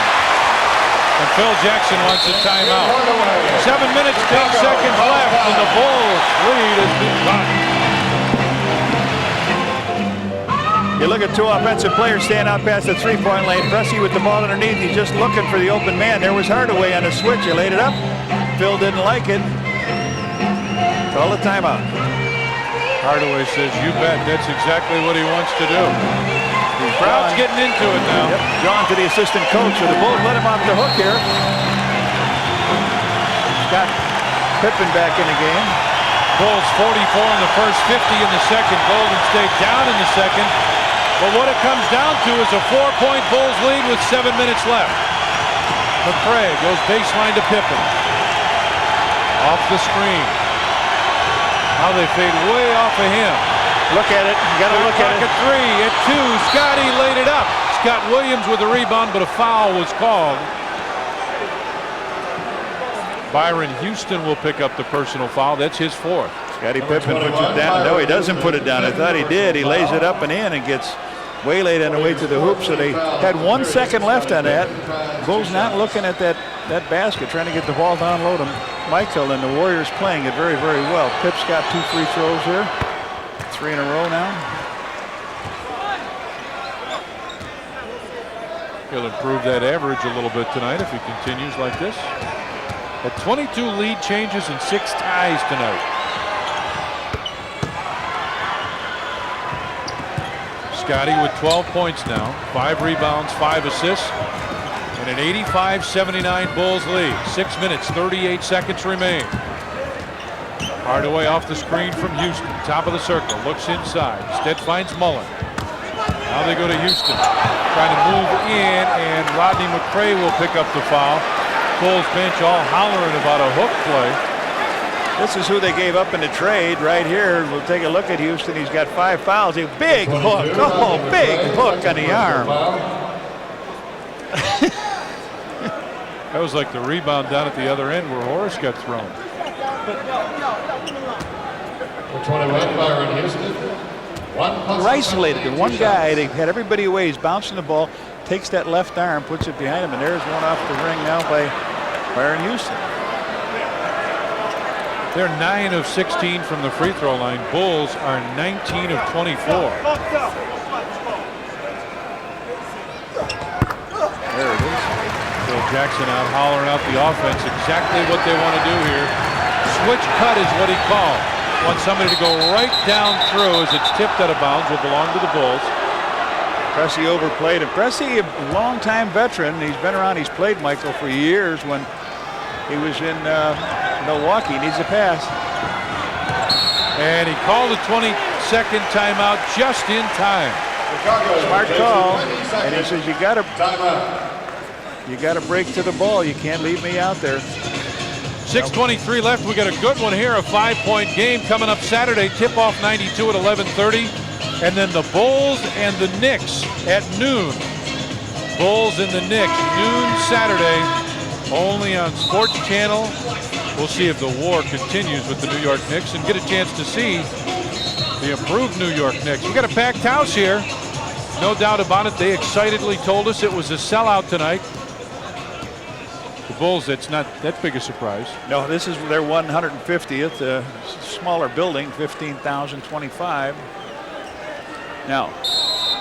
And Phil Jackson wants a timeout. 7 minutes, 10 seconds left, and the Bulls lead has been cut. You look at two offensive players stand out past the three-point lane. Pressey with the ball underneath. He's just looking for the open man. There was Hardaway on the switch. He laid it up. Phil didn't like it. Call the timeout. Hardaway says, you bet, that's exactly what he wants to do. The crowd's getting into it now. Yep. John to the assistant coach. So the Bulls let him off the hook here. Got Pippen back in the game. Bulls 44 in the first, 50 in the second. Golden State down in the second. But what it comes down to is a 4-point Bulls lead with 7 minutes left. McCray goes baseline to Pippen. Off the screen. Now they fade way off of him. Look at it. You got to look at it. At 3, at 2. Scottie laid it up. Scott Williams with a rebound, but a foul was called. Byron Houston will pick up the personal foul. That's his 4th. Scottie Pippen puts it down. No, he doesn't put it down. I thought he did. He lays it up and in and gets waylaid on the way to the hoop. So they had 1 second left on that. Bulls not looking at that basket, trying to get the ball down low to Michael, and the Warriors playing it very, very well. Pip's got 2 free throws here. 3 in a row now. He'll improve that average a little bit tonight if he continues like this. At 22 lead changes and 6 ties tonight. Scottie with 12 points now, 5 rebounds, 5 assists, and an 85-79 Bulls lead. 6 minutes, 38 seconds remain. Hardaway off the screen from Houston, top of the circle, looks inside. Instead finds Mullin. Now they go to Houston, trying to move in, and Rodney McCray will pick up the foul. Bulls bench all hollering about a hook play. This is who they gave up in the trade right here. We'll take a look at Houston. He's got 5 fouls. A big hook. Oh, big hook on the arm. That was like the rebound down at the other end where Horace got thrown. For 21, Byron Houston. They're isolated. The one guy, they had everybody away. He's bouncing the ball, takes that left arm, puts it behind him, and there's one off the ring now by Byron Houston. They're 9 of 16 from the free throw line. Bulls are 19 of 24. There it is. Phil Jackson out hollering out the offense. Exactly what they want to do here. Switch cut is what he called. Wants somebody to go right down through as it's tipped out of bounds. Will belong to the Bulls. Pressey overplayed him. Pressey, a longtime veteran. He's been around. He's played Michael for years when he was in Milwaukee. Needs a pass. And he called a 20-second timeout just in time. Smart call. And he says, you gotta break to the ball. You can't leave me out there. 6:23 left. We got a good one here. A 5-point game coming up Saturday. Tip-off 92 at 11:30. And then the Bulls and the Knicks at noon. Bulls and the Knicks, noon Saturday, only on Sports Channel. We'll see if the war continues with the New York Knicks and get a chance to see the improved New York Knicks. We got a packed house here. No doubt about it. They excitedly told us it was a sellout tonight. The Bulls, it's not that big a surprise. No, this is their 150th, smaller building, 15,025. Now,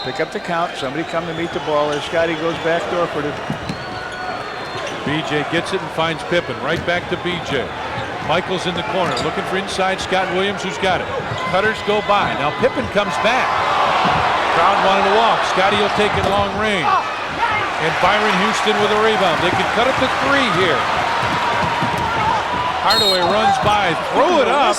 Pick up the count. Somebody come to meet the ball. There, Scottie goes backdoor for the. BJ gets it and finds Pippen. Right back to BJ. Michael's in the corner looking for inside Scott Williams, who's got it. Cutters go by. Now Pippen comes back. Crowd wanted to walk. Scottie will take it long range. And Byron Houston with a rebound. They can cut it to 3 here. Hardaway runs by, threw it up.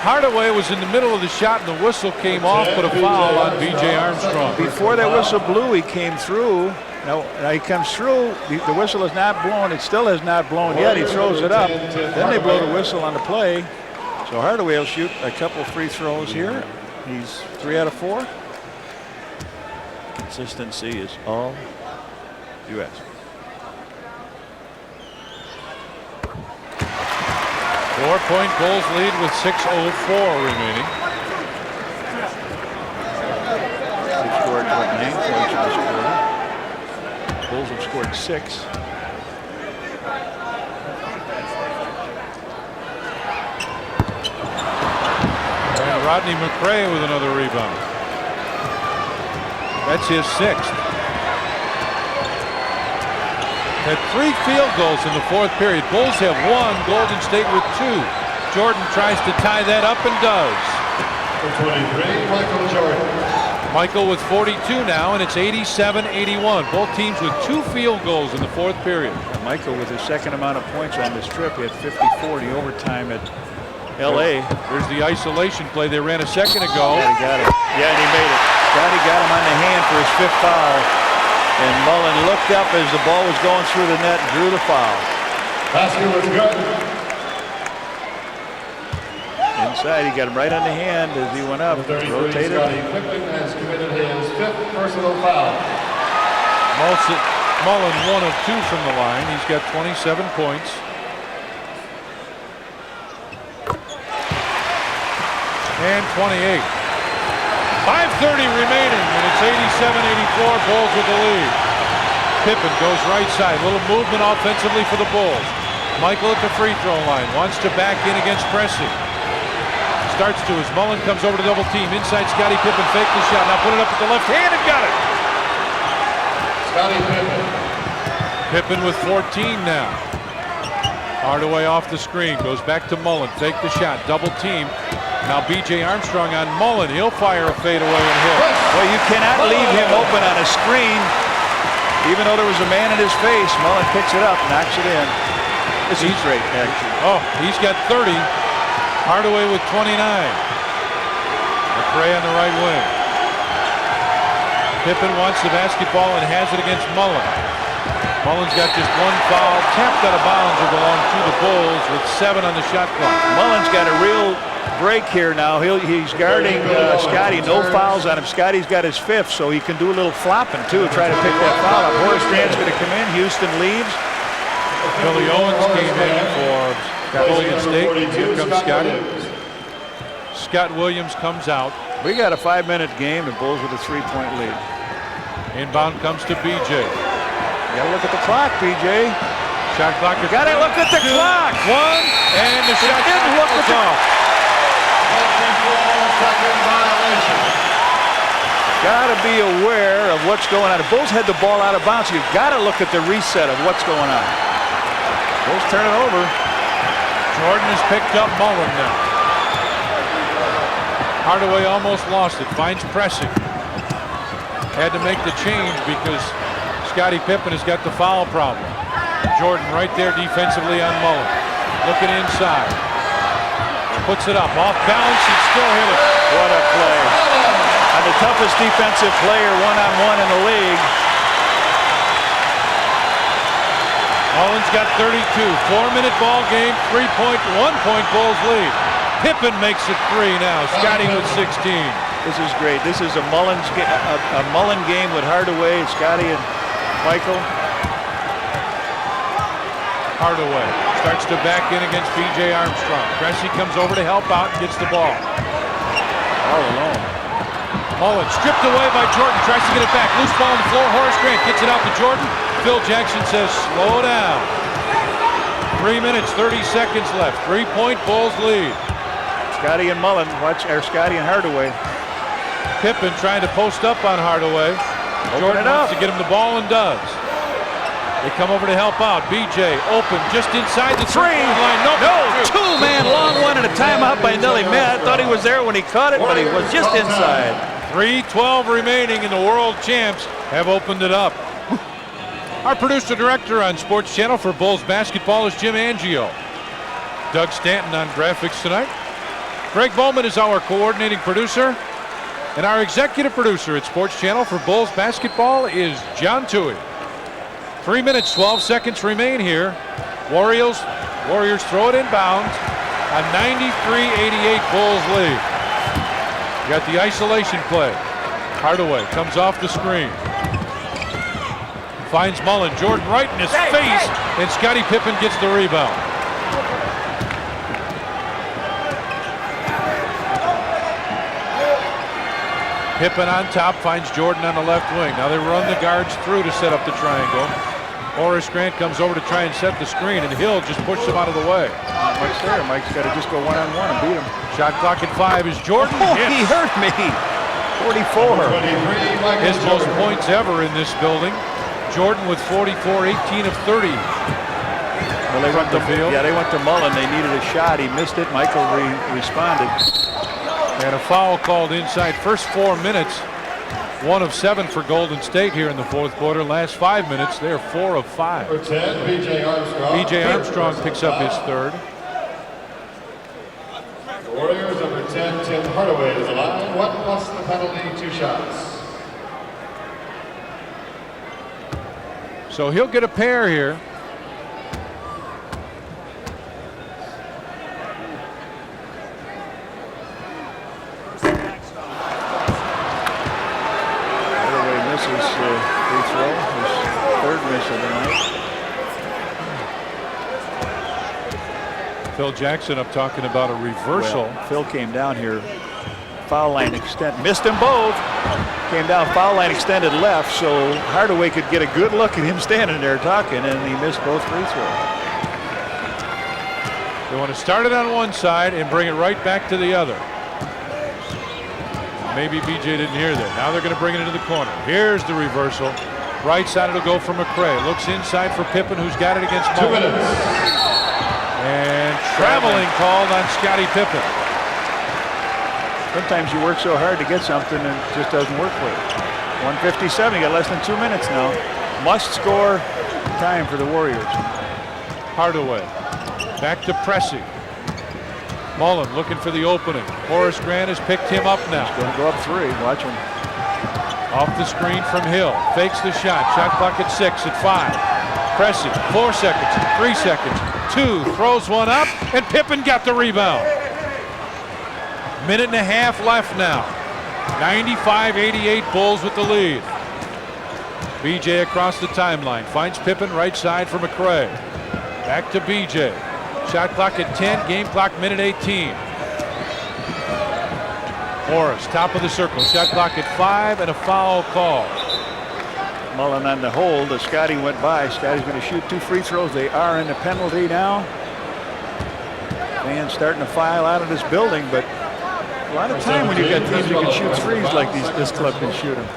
Hardaway was in the middle of the shot and the whistle came off, but a foul on B.J. Armstrong. Before that whistle blew, he came through. Now he comes through. The whistle is not blown. It still has not blown yet. He throws it up. Then they blow the whistle on the play. So Hardaway will shoot a couple free throws here. He's 3 out of 4. Consistency is all you ask. 4-point Bulls lead with 6:04 remaining. They've scored 9 points in this quarter. Bulls have scored 6. And Rodney McRae with another rebound. That's his 6th. Had 3 field goals in the 4th period. Bulls have 1, Golden State with 2. Jordan tries to tie that up and does. For 23, Michael Jordan. Michael with 42 now, and it's 87-81. Both teams with 2 field goals in the 4th period. Michael with his 2nd amount of points on this trip. He had 50-40 overtime at L.A. There's the isolation play they ran a second ago. Yeah, he got it. Yeah, and he made it. Scottie got him on the hand for his 5th foul. And Mullin looked up as the ball was going through the net and drew the foul. Basket was good. Inside, he got him right on the hand as he went up. Rotated. Scottie Pippen has committed his 5th personal foul. Mullin 1 of 2 from the line. He's got 27 points. And 28. 5:30 remaining, and it's 87-84. Bulls with the lead. Pippen goes right side. Little movement offensively for the Bulls. Michael at the free throw line. Wants to back in against pressing. Starts to as Mullin comes over to double team. Inside Scottie Pippen. Fake the shot. Now put it up with the left hand and got it. Scottie Pippen. Pippen with 14 now. Hardaway off the screen. Goes back to Mullin. Fake the shot. Double team. Now B.J. Armstrong on Mullin. He'll fire a fadeaway and hit. Well, you cannot leave him open on a screen. Even though there was a man in his face, Mullin picks it up, knocks it in. This is great, actually. Oh, he's got 30. Hardaway with 29. McRae on the right wing. Pippen wants the basketball and has it against Mullin. Mullin's got just 1 foul. Tapped out of bounds will belong to the Bulls with 7 on the shot clock. Mullin's got a real break here now. He's guarding Scottie. No fouls on him. Scottie's got his 5th, so he can do a little flopping too. Try to pick that foul up. Horace Grant's going to come in. Houston leaves. Billy Owens came in for Golden State. Here comes Scottie. Scott Williams comes out. We got a 5-minute game. The Bulls with a 3-point lead. Inbound comes to BJ. You got to look at the clock, BJ. Shot clock. Got to look at the clock. 1 and the shot didn't look at off. 24-second violation. Got to be aware of what's going on. The Bulls had the ball out of bounds. You've got to look at the reset of what's going on. Bulls turn it over. Jordan has picked up Mullin now. Hardaway almost lost it. Finds pressing. Had to make the change because Scottie Pippen has got the foul problem. Jordan right there defensively on Mullin. Looking inside. Puts it up. Off balance and still hit it. What a play. And the toughest defensive player one-on-one in the league. Mullin's got 32. 4-minute ball game. 3-point, 1-point Bulls lead. Pippen makes it 3 now. Scottie with 16. This is great. This is a Mullin game with Hardaway, Scottie, and Michael. Hardaway starts to back in against B.J. Armstrong. Cressy comes over to help out and gets the ball. All alone. Mullin stripped away by Jordan. Tries to get it back. Loose ball on the floor. Horace Grant gets it out to Jordan. Phil Jackson says, slow down. 3 minutes, 30 seconds left. 3-point Bulls lead. Scottie and Mullin, Scottie and Hardaway. Pippen trying to post up on Hardaway. Jordan wants to get him the ball and does. They come over to help out. BJ open just inside the three line. No, two-man long one and a timeout by Nelly Matt. I thought he was there when he caught it, but he was just inside. 3:12 remaining, and the world champs have opened it up. Our producer director on Sports Channel for Bulls basketball is Jim Angio. Doug Stanton on graphics tonight. Greg Bowman is our coordinating producer. And our executive producer at Sports Channel for Bulls basketball is John Toohey. 3 minutes, 12 seconds remain here. Warriors throw it inbounds. A 93-88 Bulls lead. You got the isolation play. Hardaway comes off the screen. Finds Mullin. Jordan right in his face. And Scottie Pippen gets the rebound. Pippen on top, finds Jordan on the left wing. Now they run the guards through to set up the triangle. Horace Grant comes over to try and set the screen, and Hill just pushes him out of the way. Not much there. Mike's got to just go one-on-one and beat him. Shot clock at 5 is Jordan. Oh, he hurt me. 44. His most points ever in this building. Jordan with 44, 18 of 30. Well, they went to field. Yeah, they went to Mullin. They needed a shot. He missed it. Michael responded. And a foul called inside. First 4 minutes, 1 of 7 for Golden State here in the fourth quarter. Last 5 minutes, they're 4 of 5. For 10, B.J. Armstrong. B.J. Armstrong picks up his third. The Warriors, number 10, Tim Hardaway is the line. 1 plus the penalty, 2 shots. So he'll get a pair here. Phil Jackson up talking about a reversal. Well, Phil came down here, foul line extend, missed them both. Came down, foul line extended left, so Hardaway could get a good look at him standing there talking, and he missed both free throws. They want to start it on one side and bring it right back to the other. Maybe BJ didn't hear that. Now they're going to bring it into the corner. Here's the reversal. Right side it'll go for McRae. Looks inside for Pippen, who's got it against Mullin. 2 minutes. And traveling called on Scottie Pippen. Sometimes you work so hard to get something and it just doesn't work for you. 1:57, you got less than 2 minutes now. Must score time for the Warriors. Hardaway back to Pressey. Mullin looking for the opening. Horace Grant has picked him up now. He's going to go up 3. Watch him. Off the screen from Hill. Fakes the shot. Shot clock at 6, at 5. Pressey, 4 seconds, 3 seconds, 2, throws one up, and Pippen got the rebound. Minute and a half left now. 95-88 Bulls with the lead. BJ across the timeline, finds Pippen right side for McRae. Back to BJ. Shot clock at 10, game clock minute 18. Morris, top of the circle, shot clock at 5, and a foul call. Mullin on the hold as Scottie went by. Scottie's going to shoot 2 free throws. They are in the penalty now. Fans starting to file out of this building, but a lot of time when you've got teams who can shoot threes like this club can shoot them.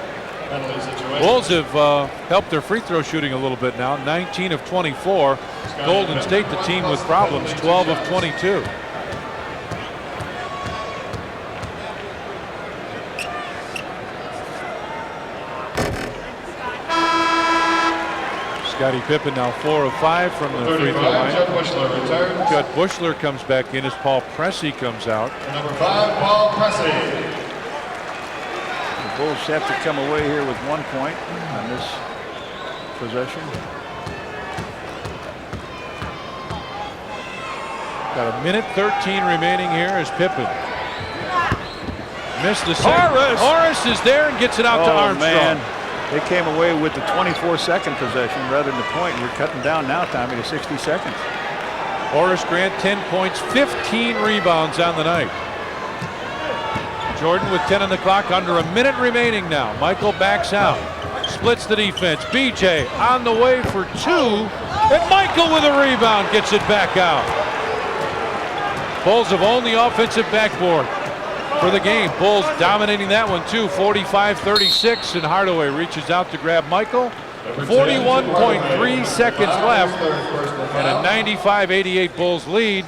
Bulls have helped their free throw shooting a little bit now. 19 of 24. Golden State, the team with problems, 12 of 22. Scottie Pippen now 4 of 5 from the free throw line. Judd Bushler comes back in as Paul Pressey comes out. Number 5, Paul Pressey. The Bulls have to come away here with 1 point on this possession. Got a minute 13 remaining here as Pippen missed the set. Horace is there and gets it out to Armstrong. Man. They came away with the 24-second possession rather than the point. You're cutting down now, Tommy, to 60 seconds. Horace Grant, 10 points, 15 rebounds on the night. Jordan with 10 on the clock, under a minute remaining now. Michael backs out, splits the defense. BJ on the way for 2, and Michael with a rebound gets it back out. Bulls have owned the offensive backboard. for the game. Bulls dominating that one too, 45-36, and Hardaway reaches out to grab Michael. 41.3 seconds left, and a 95-88 Bulls lead.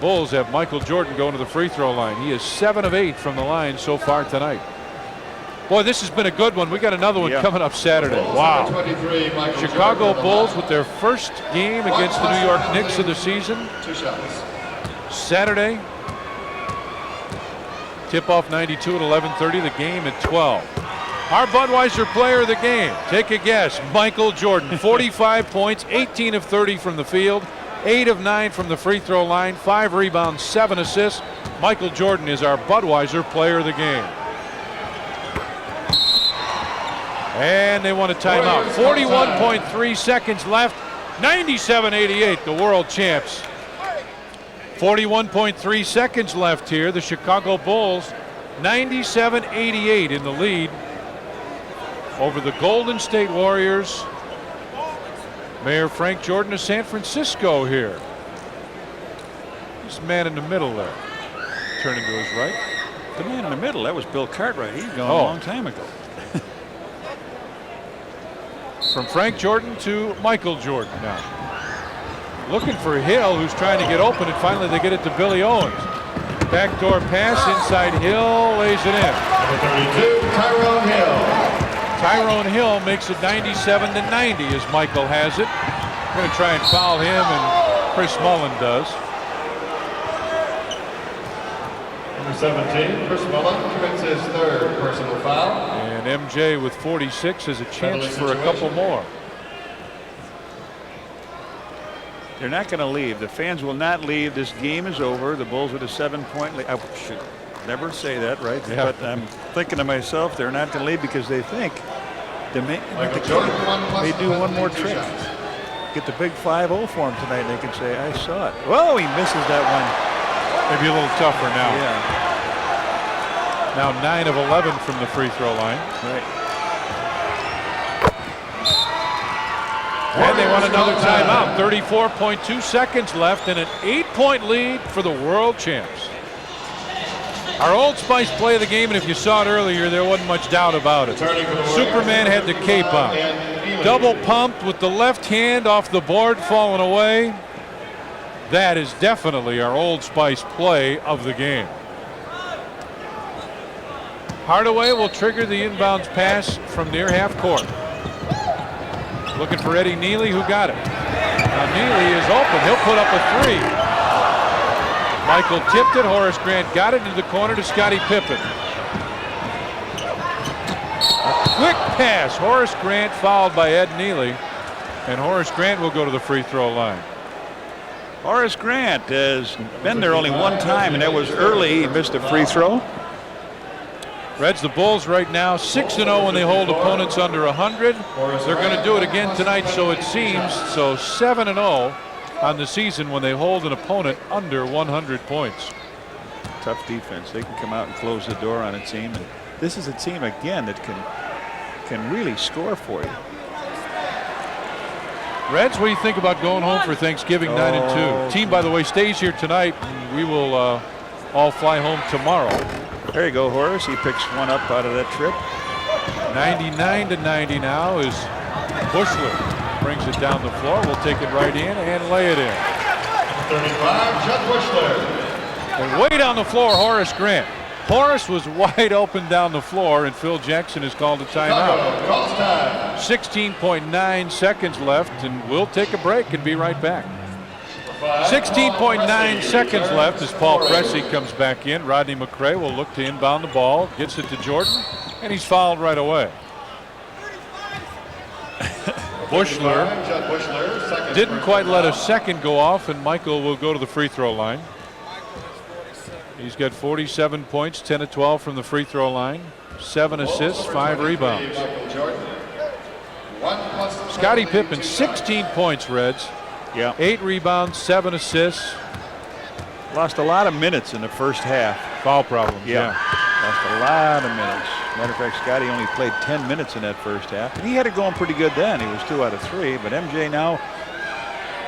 Bulls have Michael Jordan going to the free throw line. He is 7 of 8 from the line so far tonight. Boy, this has been a good one. We got another one coming up Saturday. Wow. Chicago Bulls with their first game against the New York Knicks of the season. Saturday. Tip-off 92 at 11:30. The game at 12. Our Budweiser player of the game. Take a guess. Michael Jordan. 45 points, 18 of 30 from the field, 8 of 9 from the free throw line, 5 rebounds, 7 assists. Michael Jordan is our Budweiser player of the game. And they want a timeout. 41.3 seconds left. 97-88, the world champs. 41.3 seconds left here. The Chicago Bulls, 97-88 in the lead over the Golden State Warriors. Mayor Frank Jordan of San Francisco here. This man in the middle there. Turning to his right. The man in the middle, that was Bill Cartwright. He's gone a long time ago. From Frank Jordan to Michael Jordan now. Looking for Hill, who's trying to get open, and finally they get it to Billy Owens. Backdoor pass inside Hill, lays it in. Number 32, Tyrone Hill. Tyrone Hill makes it 97-90 as Michael has it. Going to try and foul him, and Chris Mullin does. Number 17, Chris Mullin commits his 3rd personal foul. And MJ with 46 has a chance for a couple more. They're not going to leave. The fans will not leave. This game is over. The Bulls with a 7-point lead. I should never say that, right? Yeah. But I'm thinking to myself, they're not going to leave because they think they may do one more trick. Get the big 5-0 for him tonight, and they can say, I saw it. Whoa, he misses that one. Maybe a little tougher now. Yeah. Now 9 of 11 from the free throw line. Right. And they want another timeout. 34.2 seconds left and an 8-point lead for the world champs. Our Old Spice play of the game, and if you saw it earlier, there wasn't much doubt about it. Superman had the cape on. Double pumped with the left hand off the board, falling away. That is definitely our Old Spice play of the game. Hardaway will trigger the inbounds pass from near half court. Looking for Eddie Neely, who got it. Now Neely is open. He'll put up a 3. Michael tipped it. Horace Grant got it into the corner to Scottie Pippen. A quick pass. Horace Grant fouled by Ed Neely. And Horace Grant will go to the free throw line. Horace Grant has been there only one time, and that was early. He missed a free throw. Reds, the Bulls right now 6-0 when they hold opponents under 100. They're going to do it again tonight, so it seems. So 7-0 on the season when they hold an opponent under 100 points. Tough defense. They can come out and close the door on a team. And this is a team again that can really score for you. Reds, what do you think about going home for Thanksgiving 9-2? Team, by the way, stays here tonight. We will all fly home tomorrow. There you go, Horace. He picks one up out of that trip. 99-90 now is Bushler. Brings it down the floor. We'll take it right in and lay it in. 35, Judd Bushler. And way down the floor, Horace Grant. Horace was wide open down the floor, and Phil Jackson has called a timeout. 16.9 seconds left, and we'll take a break and be right back. 16.9 seconds left as Paul Pressey comes back in. Rodney McRae will look to inbound the ball, gets it to Jordan, and he's fouled right away. Bushler didn't quite let a second go off, and Michael will go to the free throw line. He's got 47 points, 10 of 12 from the free throw line, 7 assists, 5 rebounds. Scottie Pippen, 16 points, Reds. Yeah. 8 rebounds, 7 assists. Lost a lot of minutes in the first half. Foul problems. Yeah. Lost a lot of minutes. Matter of fact, Scottie only played 10 minutes in that first half. And he had it going pretty good then. He was 2 out of 3. But MJ now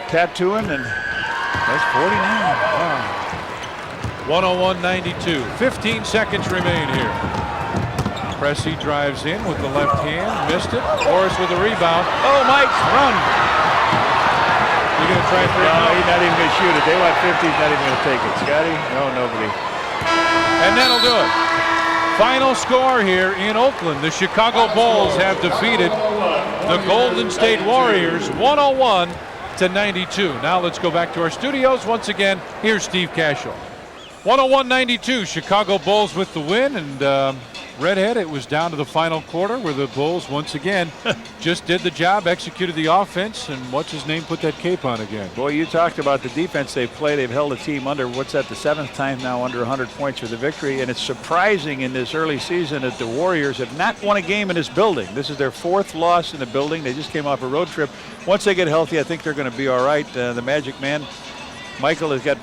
tattooing, and that's 49. Wow. 101-92. 15 seconds remain here. Pressey drives in with the left hand, missed it. Horace with a rebound. Oh, Mike, run! You gonna try for it? No, he's not even gonna shoot it. They want 50. He's not even gonna take it. Scotty? No, nobody. And that'll do it. Final score here in Oakland. The Chicago Bulls have defeated the Golden State Warriors 101-92. Now let's go back to our studios once again. Here's Steve Cashel. 101-92. Chicago Bulls with the win, and Redhead, it was down to the final quarter where the Bulls once again just did the job, executed the offense, and what's his name put that cape on again. Boy, you talked about the defense they've played. They've held a team under, what's that, the 7th time now under 100 points for the victory. And it's surprising in this early season that the Warriors have not won a game in this building. This is their 4th loss in the building. They just came off a road trip. Once they get healthy, I think they're going to be all right. The Magic Man, Michael, has got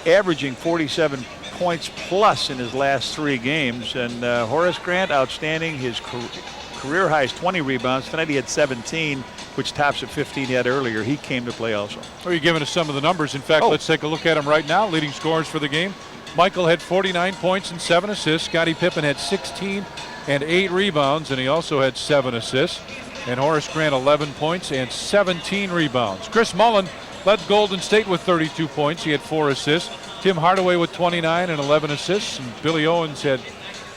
averaging 47 points plus in his last 3 games, and Horace Grant, outstanding. His career high is 20 rebounds. Tonight he had 17, which tops at 15 he had earlier. He came to play also. Are you giving us some of the numbers? In fact, let's take a look at them right now. Leading scorers for the game. Michael had 49 points and 7 assists. Scottie Pippen had 16 and 8 rebounds, and he also had 7 assists. And Horace Grant 11 points and 17 rebounds. Chris Mullin led Golden State with 32 points. He had 4 assists. Tim Hardaway with 29 and 11 assists, and Billy Owens had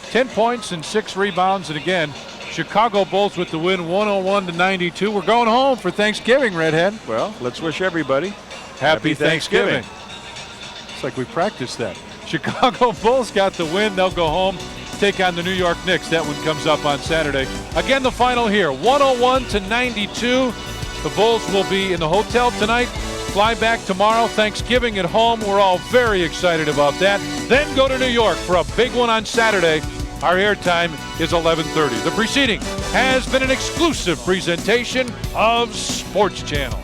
10 points and 6 rebounds. And again, Chicago Bulls with the win, 101-92. We're going home for Thanksgiving, Redhead. Well, let's wish everybody Happy Thanksgiving. It's like we practiced that. Chicago Bulls got the win. They'll go home, take on the New York Knicks. That one comes up on Saturday. Again, the final here, 101-92. The Bulls will be in the hotel tonight. Fly back tomorrow. Thanksgiving at home. We're all very excited about that. Then go to New York for a big one on Saturday. Our airtime is 11:30. The preceding has been an exclusive presentation of Sports Channel.